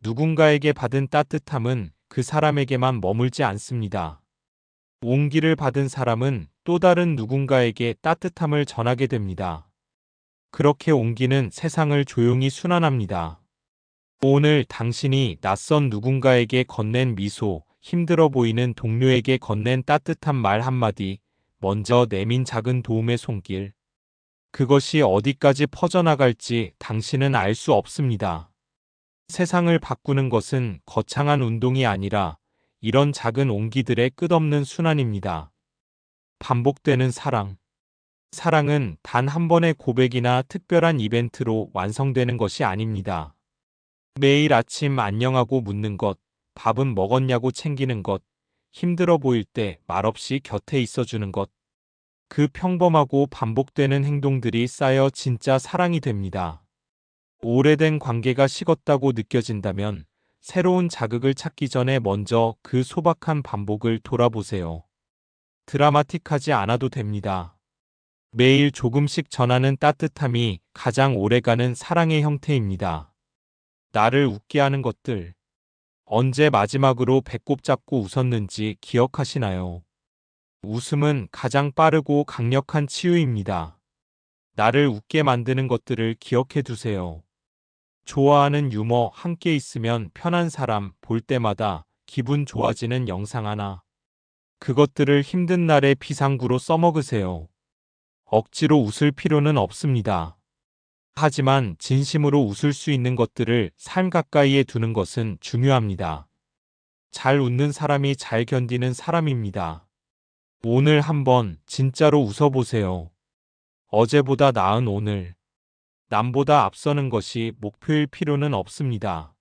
누군가에게 받은 따뜻함은 그 사람에게만 머물지 않습니다. 온기를 받은 사람은 또 다른 누군가에게 따뜻함을 전하게 됩니다. 그렇게 온기는 세상을 조용히 순환합니다. 오늘 당신이 낯선 누군가에게 건넨 미소, 힘들어 보이는 동료에게 건넨 따뜻한 말 한마디, 먼저 내민 작은 도움의 손길. 그것이 어디까지 퍼져나갈지 당신은 알 수 없습니다. 세상을 바꾸는 것은 거창한 운동이 아니라 이런 작은 온기들의 끝없는 순환입니다. 반복되는 사랑. 사랑은 단 한 번의 고백이나 특별한 이벤트로 완성되는 것이 아닙니다. 매일 아침 안녕하고 묻는 것, 밥은 먹었냐고 챙기는 것, 힘들어 보일 때 말없이 곁에 있어주는 것. 그 평범하고 반복되는 행동들이 쌓여 진짜 사랑이 됩니다. 오래된 관계가 식었다고 느껴진다면 새로운 자극을 찾기 전에 먼저 그 소박한 반복을 돌아보세요. 드라마틱하지 않아도 됩니다. 매일 조금씩 전하는 따뜻함이 가장 오래가는 사랑의 형태입니다. 나를 웃게 하는 것들. 언제 마지막으로 배꼽 잡고 웃었는지 기억하시나요? 웃음은 가장 빠르고 강력한 치유입니다. 나를 웃게 만드는 것들을 기억해 두세요. 좋아하는 유머, 함께 있으면 편한 사람, 볼 때마다 기분 좋아지는 영상 하나. 그것들을 힘든 날의 비상구로 써먹으세요. 억지로 웃을 필요는 없습니다. 하지만 진심으로 웃을 수 있는 것들을 삶 가까이에 두는 것은 중요합니다. 잘 웃는 사람이 잘 견디는 사람입니다. 오늘 한번 진짜로 웃어보세요. 어제보다 나은 오늘. 남보다 앞서는 것이 목표일 필요는 없습니다.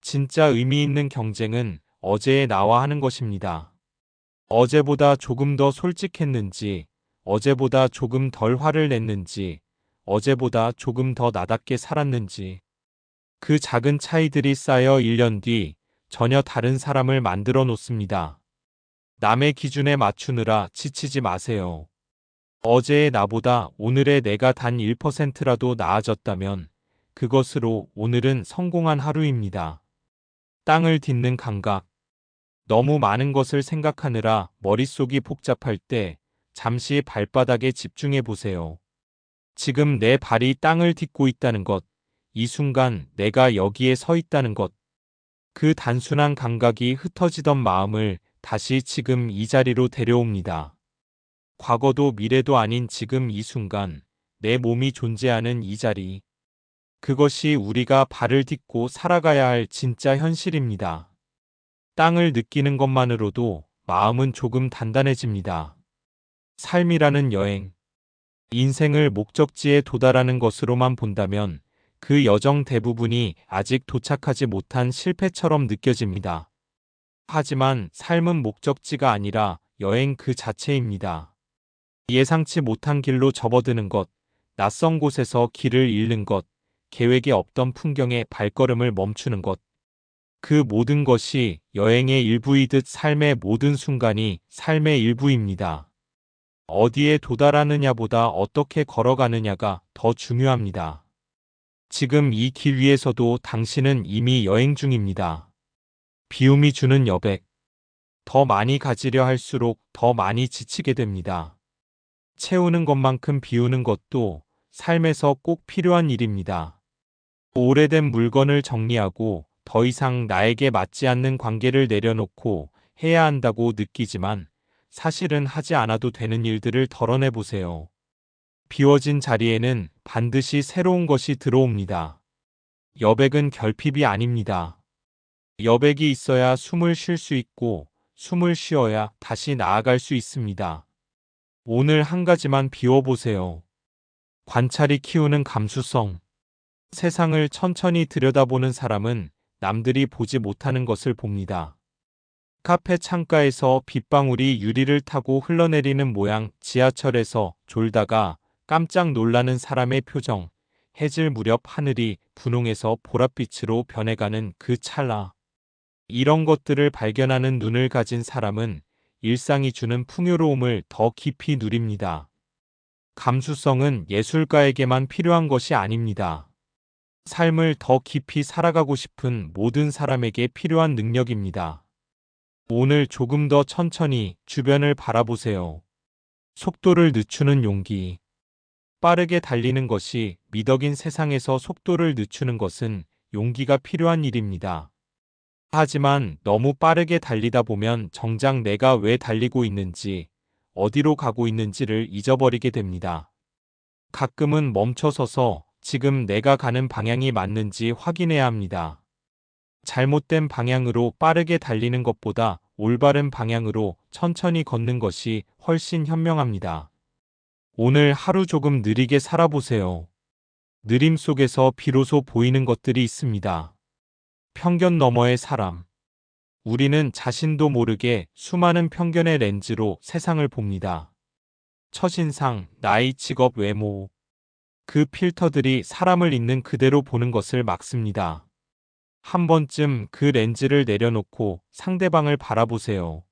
진짜 의미 있는 경쟁은 어제의 나와 하는 것입니다. 어제보다 조금 더 솔직했는지, 어제보다 조금 덜 화를 냈는지, 어제보다 조금 더 나답게 살았는지. 그 작은 차이들이 쌓여 1년 뒤 전혀 다른 사람을 만들어 놓습니다. 남의 기준에 맞추느라 지치지 마세요. 어제의 나보다 오늘의 내가 단 1%라도 나아졌다면 그것으로 오늘은 성공한 하루입니다. 땅을 딛는 감각. 너무 많은 것을 생각하느라 머릿속이 복잡할 때 잠시 발바닥에 집중해 보세요. 지금 내 발이 땅을 딛고 있다는 것, 이 순간 내가 여기에 서 있다는 것, 그 단순한 감각이 흩어지던 마음을 다시 지금 이 자리로 데려옵니다. 과거도 미래도 아닌 지금 이 순간, 내 몸이 존재하는 이 자리. 그것이 우리가 발을 딛고 살아가야 할 진짜 현실입니다. 땅을 느끼는 것만으로도 마음은 조금 단단해집니다. 삶이라는 여행, 인생을 목적지에 도달하는 것으로만 본다면 그 여정 대부분이 아직 도착하지 못한 실패처럼 느껴집니다. 하지만 삶은 목적지가 아니라 여행 그 자체입니다. 예상치 못한 길로 접어드는 것, 낯선 곳에서 길을 잃는 것, 계획에 없던 풍경에 발걸음을 멈추는 것. 그 모든 것이 여행의 일부이듯 삶의 모든 순간이 삶의 일부입니다. 어디에 도달하느냐보다 어떻게 걸어가느냐가 더 중요합니다. 지금 이 길 위에서도 당신은 이미 여행 중입니다. 비움이 주는 여백. 더 많이 가지려 할수록 더 많이 지치게 됩니다. 채우는 것만큼 비우는 것도 삶에서 꼭 필요한 일입니다. 오래된 물건을 정리하고 더 이상 나에게 맞지 않는 관계를 내려놓고 해야 한다고 느끼지만 사실은 하지 않아도 되는 일들을 덜어내 보세요. 비워진 자리에는 반드시 새로운 것이 들어옵니다. 여백은 결핍이 아닙니다. 여백이 있어야 숨을 쉴 수 있고 숨을 쉬어야 다시 나아갈 수 있습니다. 오늘 한 가지만 비워보세요. 관찰이 키우는 감수성. 세상을 천천히 들여다보는 사람은 남들이 보지 못하는 것을 봅니다. 카페 창가에서 빗방울이 유리를 타고 흘러내리는 모양, 지하철에서 졸다가 깜짝 놀라는 사람의 표정, 해질 무렵 하늘이 분홍에서 보랏빛으로 변해가는 그 찰나. 이런 것들을 발견하는 눈을 가진 사람은 일상이 주는 풍요로움을 더 깊이 누립니다. 감수성은 예술가에게만 필요한 것이 아닙니다. 삶을 더 깊이 살아가고 싶은 모든 사람에게 필요한 능력입니다. 오늘 조금 더 천천히 주변을 바라보세요. 속도를 늦추는 용기. 빠르게 달리는 것이 미덕인 세상에서 속도를 늦추는 것은 용기가 필요한 일입니다. 하지만 너무 빠르게 달리다 보면 정작 내가 왜 달리고 있는지, 어디로 가고 있는지를 잊어버리게 됩니다. 가끔은 멈춰서서 지금 내가 가는 방향이 맞는지 확인해야 합니다. 잘못된 방향으로 빠르게 달리는 것보다 올바른 방향으로 천천히 걷는 것이 훨씬 현명합니다. 오늘 하루 조금 느리게 살아보세요. 느림 속에서 비로소 보이는 것들이 있습니다. 편견 너머의 사람. 우리는 자신도 모르게 수많은 편견의 렌즈로 세상을 봅니다. 첫인상, 나이, 직업, 외모. 그 필터들이 사람을 있는 그대로 보는 것을 막습니다. 한 번쯤 그 렌즈를 내려놓고 상대방을 바라보세요.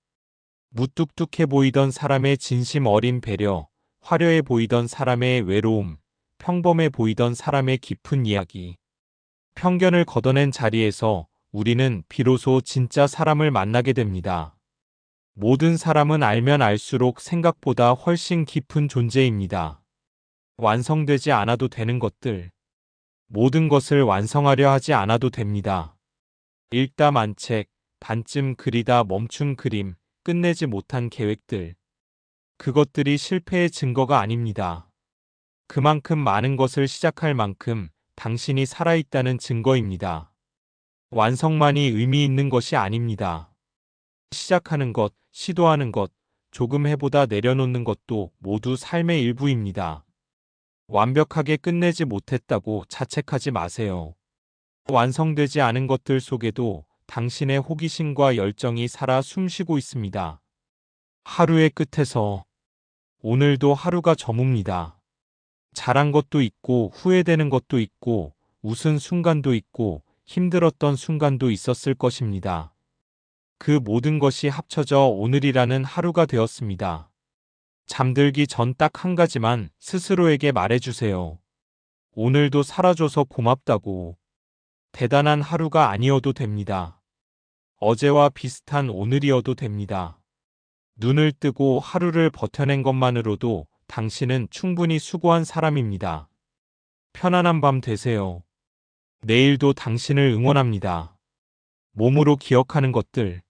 무뚝뚝해 보이던 사람의 진심 어린 배려, 화려해 보이던 사람의 외로움, 평범해 보이던 사람의 깊은 이야기. 편견을 걷어낸 자리에서 우리는 비로소 진짜 사람을 만나게 됩니다. 모든 사람은 알면 알수록 생각보다 훨씬 깊은 존재입니다. 완성되지 않아도 되는 것들. 모든 것을 완성하려 하지 않아도 됩니다. 읽다 만책, 반쯤 그리다 멈춘 그림, 끝내지 못한 계획들. 그것들이 실패의 증거가 아닙니다. 그만큼 많은 것을 시작할 만큼 당신이 살아있다는 증거입니다. 완성만이 의미 있는 것이 아닙니다. 시작하는 것, 시도하는 것, 조금 해보다 내려놓는 것도 모두 삶의 일부입니다. 완벽하게 끝내지 못했다고 자책하지 마세요. 완성되지 않은 것들 속에도 당신의 호기심과 열정이 살아 숨쉬고 있습니다. 하루의 끝에서 오늘도 하루가 저뭅니다. 잘한 것도 있고 후회되는 것도 있고 웃은 순간도 있고 힘들었던 순간도 있었을 것입니다. 그 모든 것이 합쳐져 오늘이라는 하루가 되었습니다. 잠들기 전 딱 한 가지만 스스로에게 말해주세요. 오늘도 살아줘서 고맙다고. 대단한 하루가 아니어도 됩니다. 어제와 비슷한 오늘이어도 됩니다. 눈을 뜨고 하루를 버텨낸 것만으로도 당신은 충분히 수고한 사람입니다. 편안한 밤 되세요. 내일도 당신을 응원합니다. 몸으로 기억하는 것들.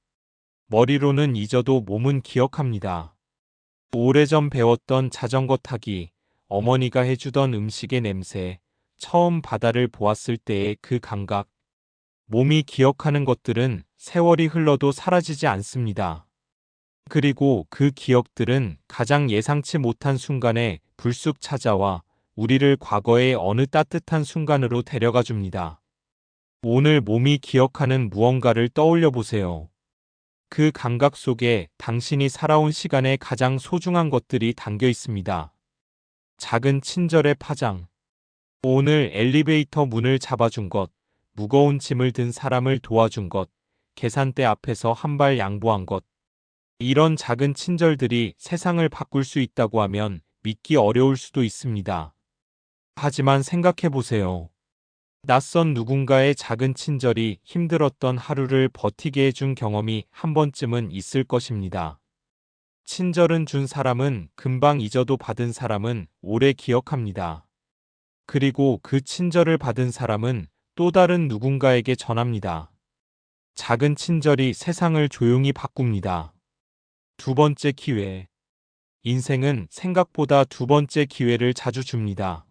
머리로는 잊어도 몸은 기억합니다. 오래전 배웠던 자전거 타기, 어머니가 해주던 음식의 냄새, 처음 바다를 보았을 때의 그 감각. 몸이 기억하는 것들은 세월이 흘러도 사라지지 않습니다. 그리고 그 기억들은 가장 예상치 못한 순간에 불쑥 찾아와 우리를 과거의 어느 따뜻한 순간으로 데려가 줍니다. 오늘 몸이 기억하는 무언가를 떠올려 보세요. 그 감각 속에 당신이 살아온 시간의 가장 소중한 것들이 담겨 있습니다. 작은 친절의 파장. 오늘 엘리베이터 문을 잡아준 것, 무거운 짐을 든 사람을 도와준 것, 계산대 앞에서 한 발 양보한 것. 이런 작은 친절들이 세상을 바꿀 수 있다고 하면 믿기 어려울 수도 있습니다. 하지만 생각해 보세요. 낯선 누군가의 작은 친절이 힘들었던 하루를 버티게 해준 경험이 한 번쯤은 있을 것입니다. 친절은 준 사람은 금방 잊어도 받은 사람은 오래 기억합니다. 그리고 그 친절을 받은 사람은 또 다른 누군가에게 전합니다. 작은 친절이 세상을 조용히 바꿉니다. 두 번째 기회. 인생은 생각보다 두 번째 기회를 자주 줍니다.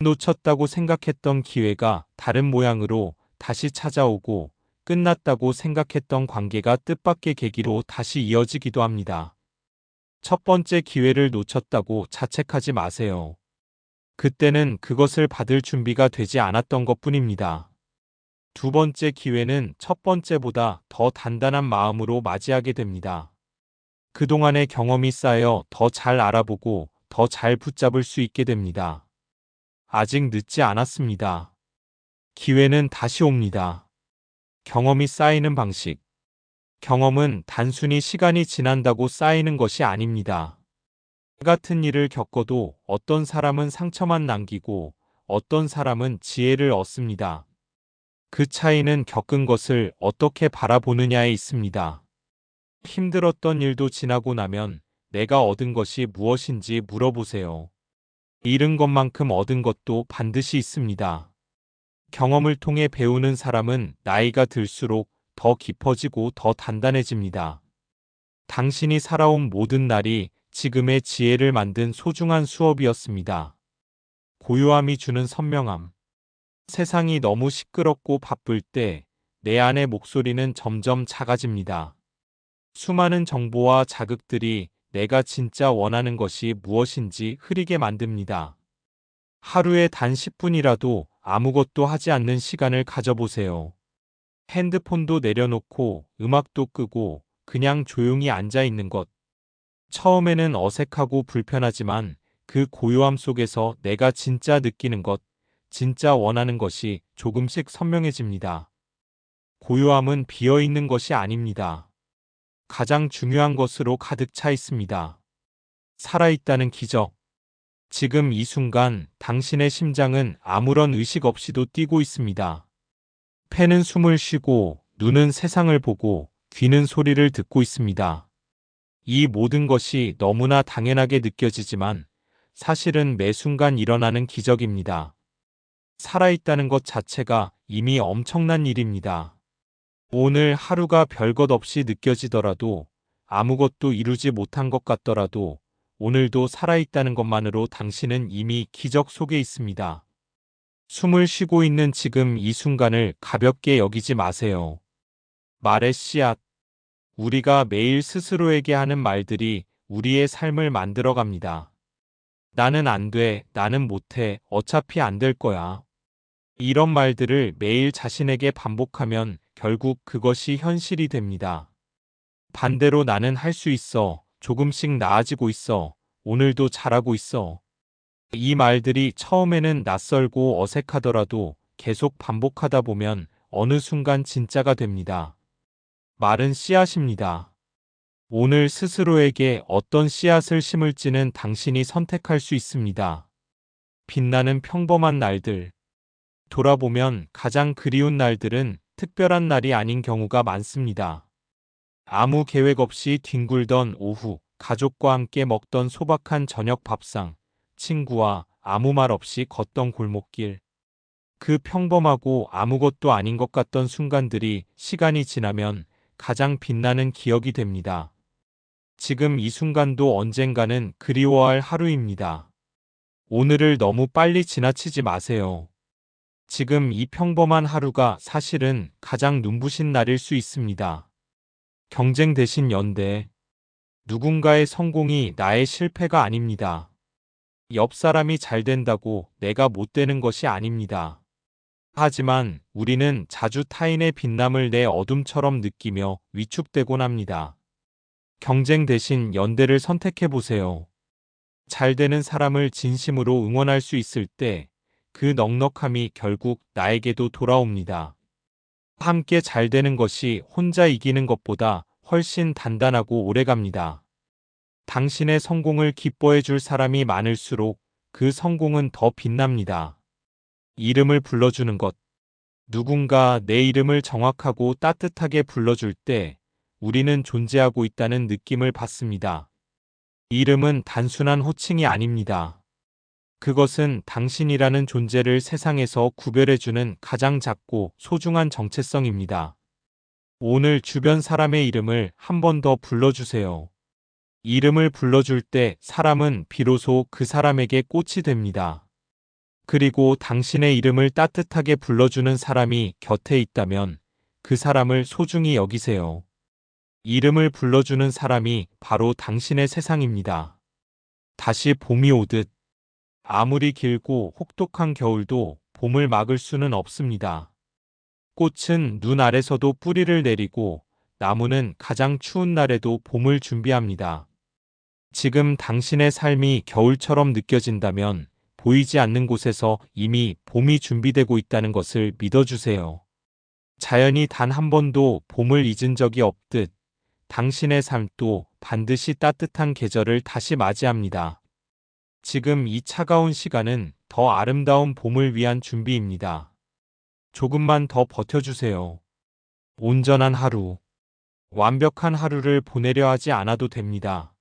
놓쳤다고 생각했던 기회가 다른 모양으로 다시 찾아오고 끝났다고 생각했던 관계가 뜻밖의 계기로 다시 이어지기도 합니다. 첫 번째 기회를 놓쳤다고 자책하지 마세요. 그때는 그것을 받을 준비가 되지 않았던 것뿐입니다. 두 번째 기회는 첫 번째보다 더 단단한 마음으로 맞이하게 됩니다. 그동안의 경험이 쌓여 더 잘 알아보고 더 잘 붙잡을 수 있게 됩니다. 아직 늦지 않았습니다. 기회는 다시 옵니다. 경험이 쌓이는 방식. 경험은 단순히 시간이 지난다고 쌓이는 것이 아닙니다. 같은 일을 겪어도 어떤 사람은 상처만 남기고 어떤 사람은 지혜를 얻습니다. 그 차이는 겪은 것을 어떻게 바라보느냐에 있습니다. 힘들었던 일도 지나고 나면 내가 얻은 것이 무엇인지 물어보세요. 잃은 것만큼 얻은 것도 반드시 있습니다. 경험을 통해 배우는 사람은 나이가 들수록 더 깊어지고 더 단단해집니다. 당신이 살아온 모든 날이 지금의 지혜를 만든 소중한 수업이었습니다. 고요함이 주는 선명함. 세상이 너무 시끄럽고 바쁠 때 내 안의 목소리는 점점 작아집니다. 수많은 정보와 자극들이 내가 진짜 원하는 것이 무엇인지 흐리게 만듭니다. 하루에 단 10분이라도 아무것도 하지 않는 시간을 가져보세요. 핸드폰도 내려놓고 음악도 끄고 그냥 조용히 앉아 있는 것. 처음에는 어색하고 불편하지만 그 고요함 속에서 내가 진짜 느끼는 것, 진짜 원하는 것이 조금씩 선명해집니다. 고요함은 비어 있는 것이 아닙니다. 가장 중요한 것으로 가득 차 있습니다. 살아있다는 기적. 지금 이 순간 당신의 심장은 아무런 의식 없이도 뛰고 있습니다. 폐는 숨을 쉬고, 눈은 세상을 보고, 귀는 소리를 듣고 있습니다. 이 모든 것이 너무나 당연하게 느껴지지만 사실은 매 순간 일어나는 기적입니다. 살아있다는 것 자체가 이미 엄청난 일입니다. 오늘 하루가 별것 없이 느껴지더라도, 아무것도 이루지 못한 것 같더라도 오늘도 살아있다는 것만으로 당신은 이미 기적 속에 있습니다. 숨을 쉬고 있는 지금 이 순간을 가볍게 여기지 마세요. 말의 씨앗. 우리가 매일 스스로에게 하는 말들이 우리의 삶을 만들어갑니다. 나는 안 돼, 나는 못해, 어차피 안 될 거야. 이런 말들을 매일 자신에게 반복하면 결국 그것이 현실이 됩니다. 반대로 나는 할 수 있어, 조금씩 나아지고 있어, 오늘도 잘하고 있어. 이 말들이 처음에는 낯설고 어색하더라도 계속 반복하다 보면 어느 순간 진짜가 됩니다. 말은 씨앗입니다. 오늘 스스로에게 어떤 씨앗을 심을지는 당신이 선택할 수 있습니다. 빛나는 평범한 날들. 돌아보면 가장 그리운 날들은 특별한 날이 아닌 경우가 많습니다. 아무 계획 없이 뒹굴던 오후, 가족과 함께 먹던 소박한 저녁 밥상, 친구와 아무 말 없이 걷던 골목길. 그 평범하고 아무것도 아닌 것 같던 순간들이 시간이 지나면 가장 빛나는 기억이 됩니다. 지금 이 순간도 언젠가는 그리워할 하루입니다. 오늘을 너무 빨리 지나치지 마세요. 지금 이 평범한 하루가 사실은 가장 눈부신 날일 수 있습니다. 경쟁 대신 연대. 누군가의 성공이 나의 실패가 아닙니다. 옆 사람이 잘 된다고 내가 못 되는 것이 아닙니다. 하지만 우리는 자주 타인의 빛남을 내 어둠처럼 느끼며 위축되곤 합니다. 경쟁 대신 연대를 선택해 보세요. 잘 되는 사람을 진심으로 응원할 수 있을 때 그 넉넉함이 결국 나에게도 돌아옵니다. 함께 잘 되는 것이 혼자 이기는 것보다 훨씬 단단하고 오래갑니다. 당신의 성공을 기뻐해 줄 사람이 많을수록 그 성공은 더 빛납니다. 이름을 불러주는 것. 누군가 내 이름을 정확하고 따뜻하게 불러줄 때 우리는 존재하고 있다는 느낌을 받습니다. 이름은 단순한 호칭이 아닙니다. 그것은 당신이라는 존재를 세상에서 구별해주는 가장 작고 소중한 정체성입니다. 오늘 주변 사람의 이름을 한 번 더 불러주세요. 이름을 불러줄 때 사람은 비로소 그 사람에게 꽃이 됩니다. 그리고 당신의 이름을 따뜻하게 불러주는 사람이 곁에 있다면 그 사람을 소중히 여기세요. 이름을 불러주는 사람이 바로 당신의 세상입니다. 다시 봄이 오듯 아무리 길고 혹독한 겨울도 봄을 막을 수는 없습니다. 꽃은 눈 아래서도 뿌리를 내리고 나무는 가장 추운 날에도 봄을 준비합니다. 지금 당신의 삶이 겨울처럼 느껴진다면 보이지 않는 곳에서 이미 봄이 준비되고 있다는 것을 믿어주세요. 자연이 단 한 번도 봄을 잊은 적이 없듯 당신의 삶도 반드시 따뜻한 계절을 다시 맞이합니다. 지금 이 차가운 시간은 더 아름다운 봄을 위한 준비입니다. 조금만 더 버텨주세요. 온전한 하루. 완벽한 하루를 보내려 하지 않아도 됩니다.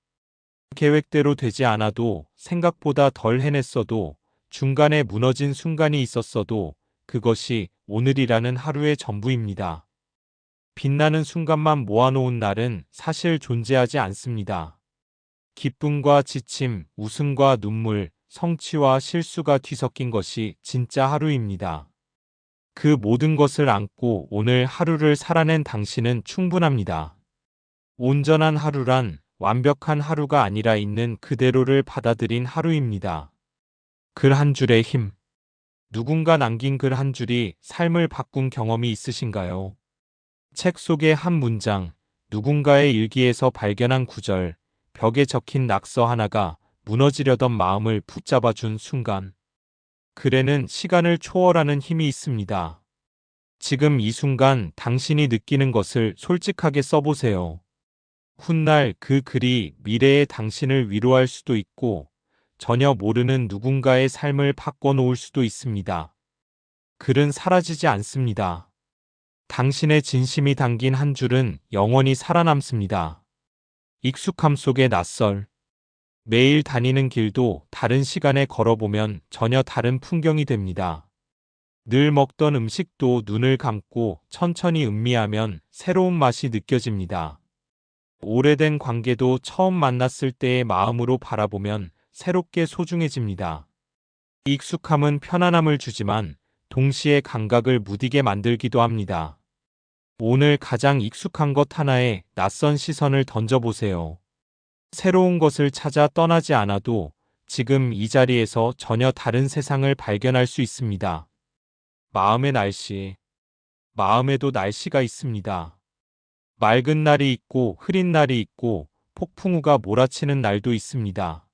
계획대로 되지 않아도 생각보다 덜 해냈어도 중간에 무너진 순간이 있었어도 그것이 오늘이라는 하루의 전부입니다. 빛나는 순간만 모아놓은 날은 사실 존재하지 않습니다. 기쁨과 지침, 웃음과 눈물, 성취와 실수가 뒤섞인 것이 진짜 하루입니다. 그 모든 것을 안고 오늘 하루를 살아낸 당신은 충분합니다. 온전한 하루란 완벽한 하루가 아니라 있는 그대로를 받아들인 하루입니다. 글 한 줄의 힘. 누군가 남긴 글 한 줄이 삶을 바꾼 경험이 있으신가요? 책 속의 한 문장, 누군가의 일기에서 발견한 구절, 벽에 적힌 낙서 하나가 무너지려던 마음을 붙잡아준 순간. 글에는 시간을 초월하는 힘이 있습니다. 지금 이 순간 당신이 느끼는 것을 솔직하게 써보세요. 훗날 그 글이 미래의 당신을 위로할 수도 있고 전혀 모르는 누군가의 삶을 바꿔놓을 수도 있습니다. 글은 사라지지 않습니다. 당신의 진심이 담긴 한 줄은 영원히 살아남습니다. 익숙함 속의 낯설. 매일 다니는 길도 다른 시간에 걸어보면 전혀 다른 풍경이 됩니다. 늘 먹던 음식도 눈을 감고 천천히 음미하면 새로운 맛이 느껴집니다. 오래된 관계도 처음 만났을 때의 마음으로 바라보면 새롭게 소중해집니다. 익숙함은 편안함을 주지만 동시에 감각을 무디게 만들기도 합니다. 오늘 가장 익숙한 것 하나에 낯선 시선을 던져보세요. 새로운 것을 찾아 떠나지 않아도 지금 이 자리에서 전혀 다른 세상을 발견할 수 있습니다. 마음의 날씨. 마음에도 날씨가 있습니다. 맑은 날이 있고 흐린 날이 있고 폭풍우가 몰아치는 날도 있습니다.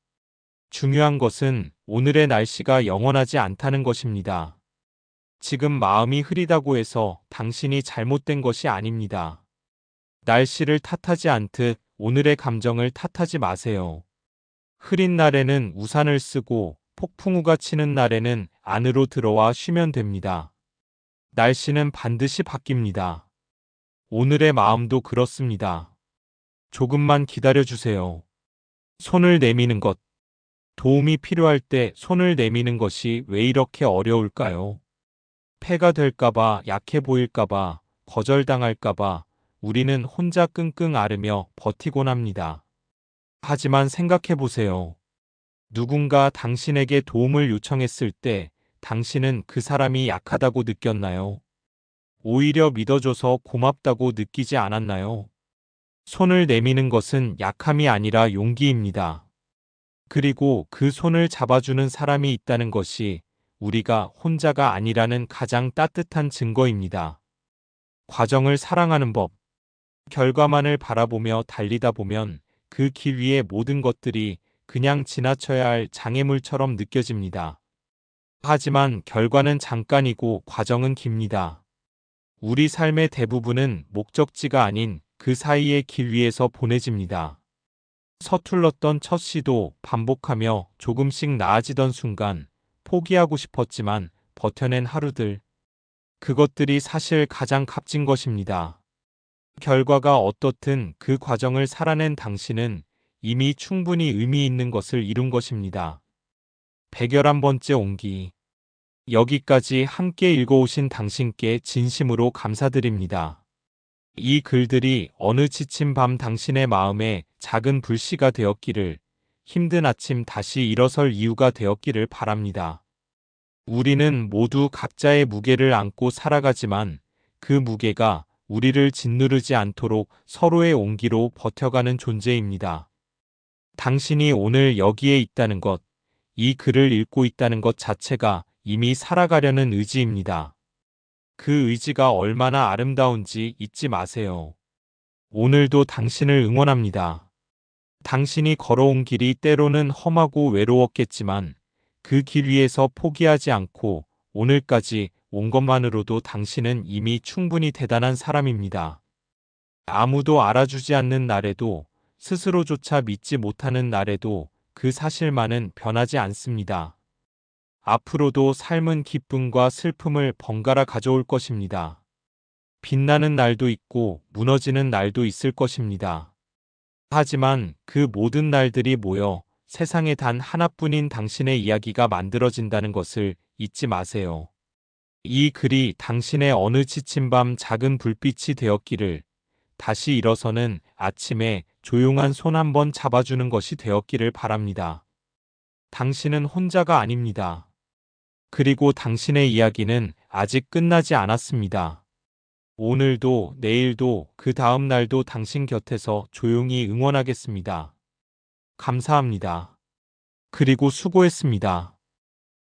중요한 것은 오늘의 날씨가 영원하지 않다는 것입니다. 지금 마음이 흐리다고 해서 당신이 잘못된 것이 아닙니다. 날씨를 탓하지 않듯 오늘의 감정을 탓하지 마세요. 흐린 날에는 우산을 쓰고 폭풍우가 치는 날에는 안으로 들어와 쉬면 됩니다. 날씨는 반드시 바뀝니다. 오늘의 마음도 그렇습니다. 조금만 기다려주세요. 손을 내미는 것. 도움이 필요할 때 손을 내미는 것이 왜 이렇게 어려울까요? 폐가 될까봐, 약해 보일까봐, 거절당할까봐 우리는 혼자 끙끙 앓으며 버티곤 합니다. 하지만 생각해 보세요. 누군가 당신에게 도움을 요청했을 때 당신은 그 사람이 약하다고 느꼈나요? 오히려 믿어줘서 고맙다고 느끼지 않았나요? 손을 내미는 것은 약함이 아니라 용기입니다. 그리고 그 손을 잡아주는 사람이 있다는 것이 우리가 혼자가 아니라는 가장 따뜻한 증거입니다. 과정을 사랑하는 법. 결과만을 바라보며 달리다 보면 그 길 위의 모든 것들이 그냥 지나쳐야 할 장애물처럼 느껴집니다. 하지만 결과는 잠깐이고 과정은 깁니다. 우리 삶의 대부분은 목적지가 아닌 그 사이의 길 위에서 보내집니다. 서툴렀던 첫 시도 반복하며 조금씩 나아지던 순간 포기하고 싶었지만 버텨낸 하루들. 그것들이 사실 가장 값진 것입니다. 결과가 어떻든 그 과정을 살아낸 당신은 이미 충분히 의미 있는 것을 이룬 것입니다. 111번째 옹기. 여기까지 함께 읽어오신 당신께 진심으로 감사드립니다. 이 글들이 어느 지친 밤 당신의 마음에 작은 불씨가 되었기를, 힘든 아침 다시 일어설 이유가 되었기를 바랍니다. 우리는 모두 각자의 무게를 안고 살아가지만 그 무게가 우리를 짓누르지 않도록 서로의 온기로 버텨가는 존재입니다. 당신이 오늘 여기에 있다는 것, 이 글을 읽고 있다는 것 자체가 이미 살아가려는 의지입니다. 그 의지가 얼마나 아름다운지 잊지 마세요. 오늘도 당신을 응원합니다. 당신이 걸어온 길이 때로는 험하고 외로웠겠지만 그 길 위에서 포기하지 않고 오늘까지 온 것만으로도 당신은 이미 충분히 대단한 사람입니다. 아무도 알아주지 않는 날에도, 스스로조차 믿지 못하는 날에도 그 사실만은 변하지 않습니다. 앞으로도 삶은 기쁨과 슬픔을 번갈아 가져올 것입니다. 빛나는 날도 있고 무너지는 날도 있을 것입니다. 하지만 그 모든 날들이 모여 세상에 단 하나뿐인 당신의 이야기가 만들어진다는 것을 잊지 마세요. 이 글이 당신의 어느 지친 밤 작은 불빛이 되었기를, 다시 일어서는 아침에 조용한 손 한번 잡아주는 것이 되었기를 바랍니다. 당신은 혼자가 아닙니다. 그리고 당신의 이야기는 아직 끝나지 않았습니다. 오늘도, 내일도, 그 다음 날도 당신 곁에서 조용히 응원하겠습니다. 감사합니다. 그리고 수고했습니다.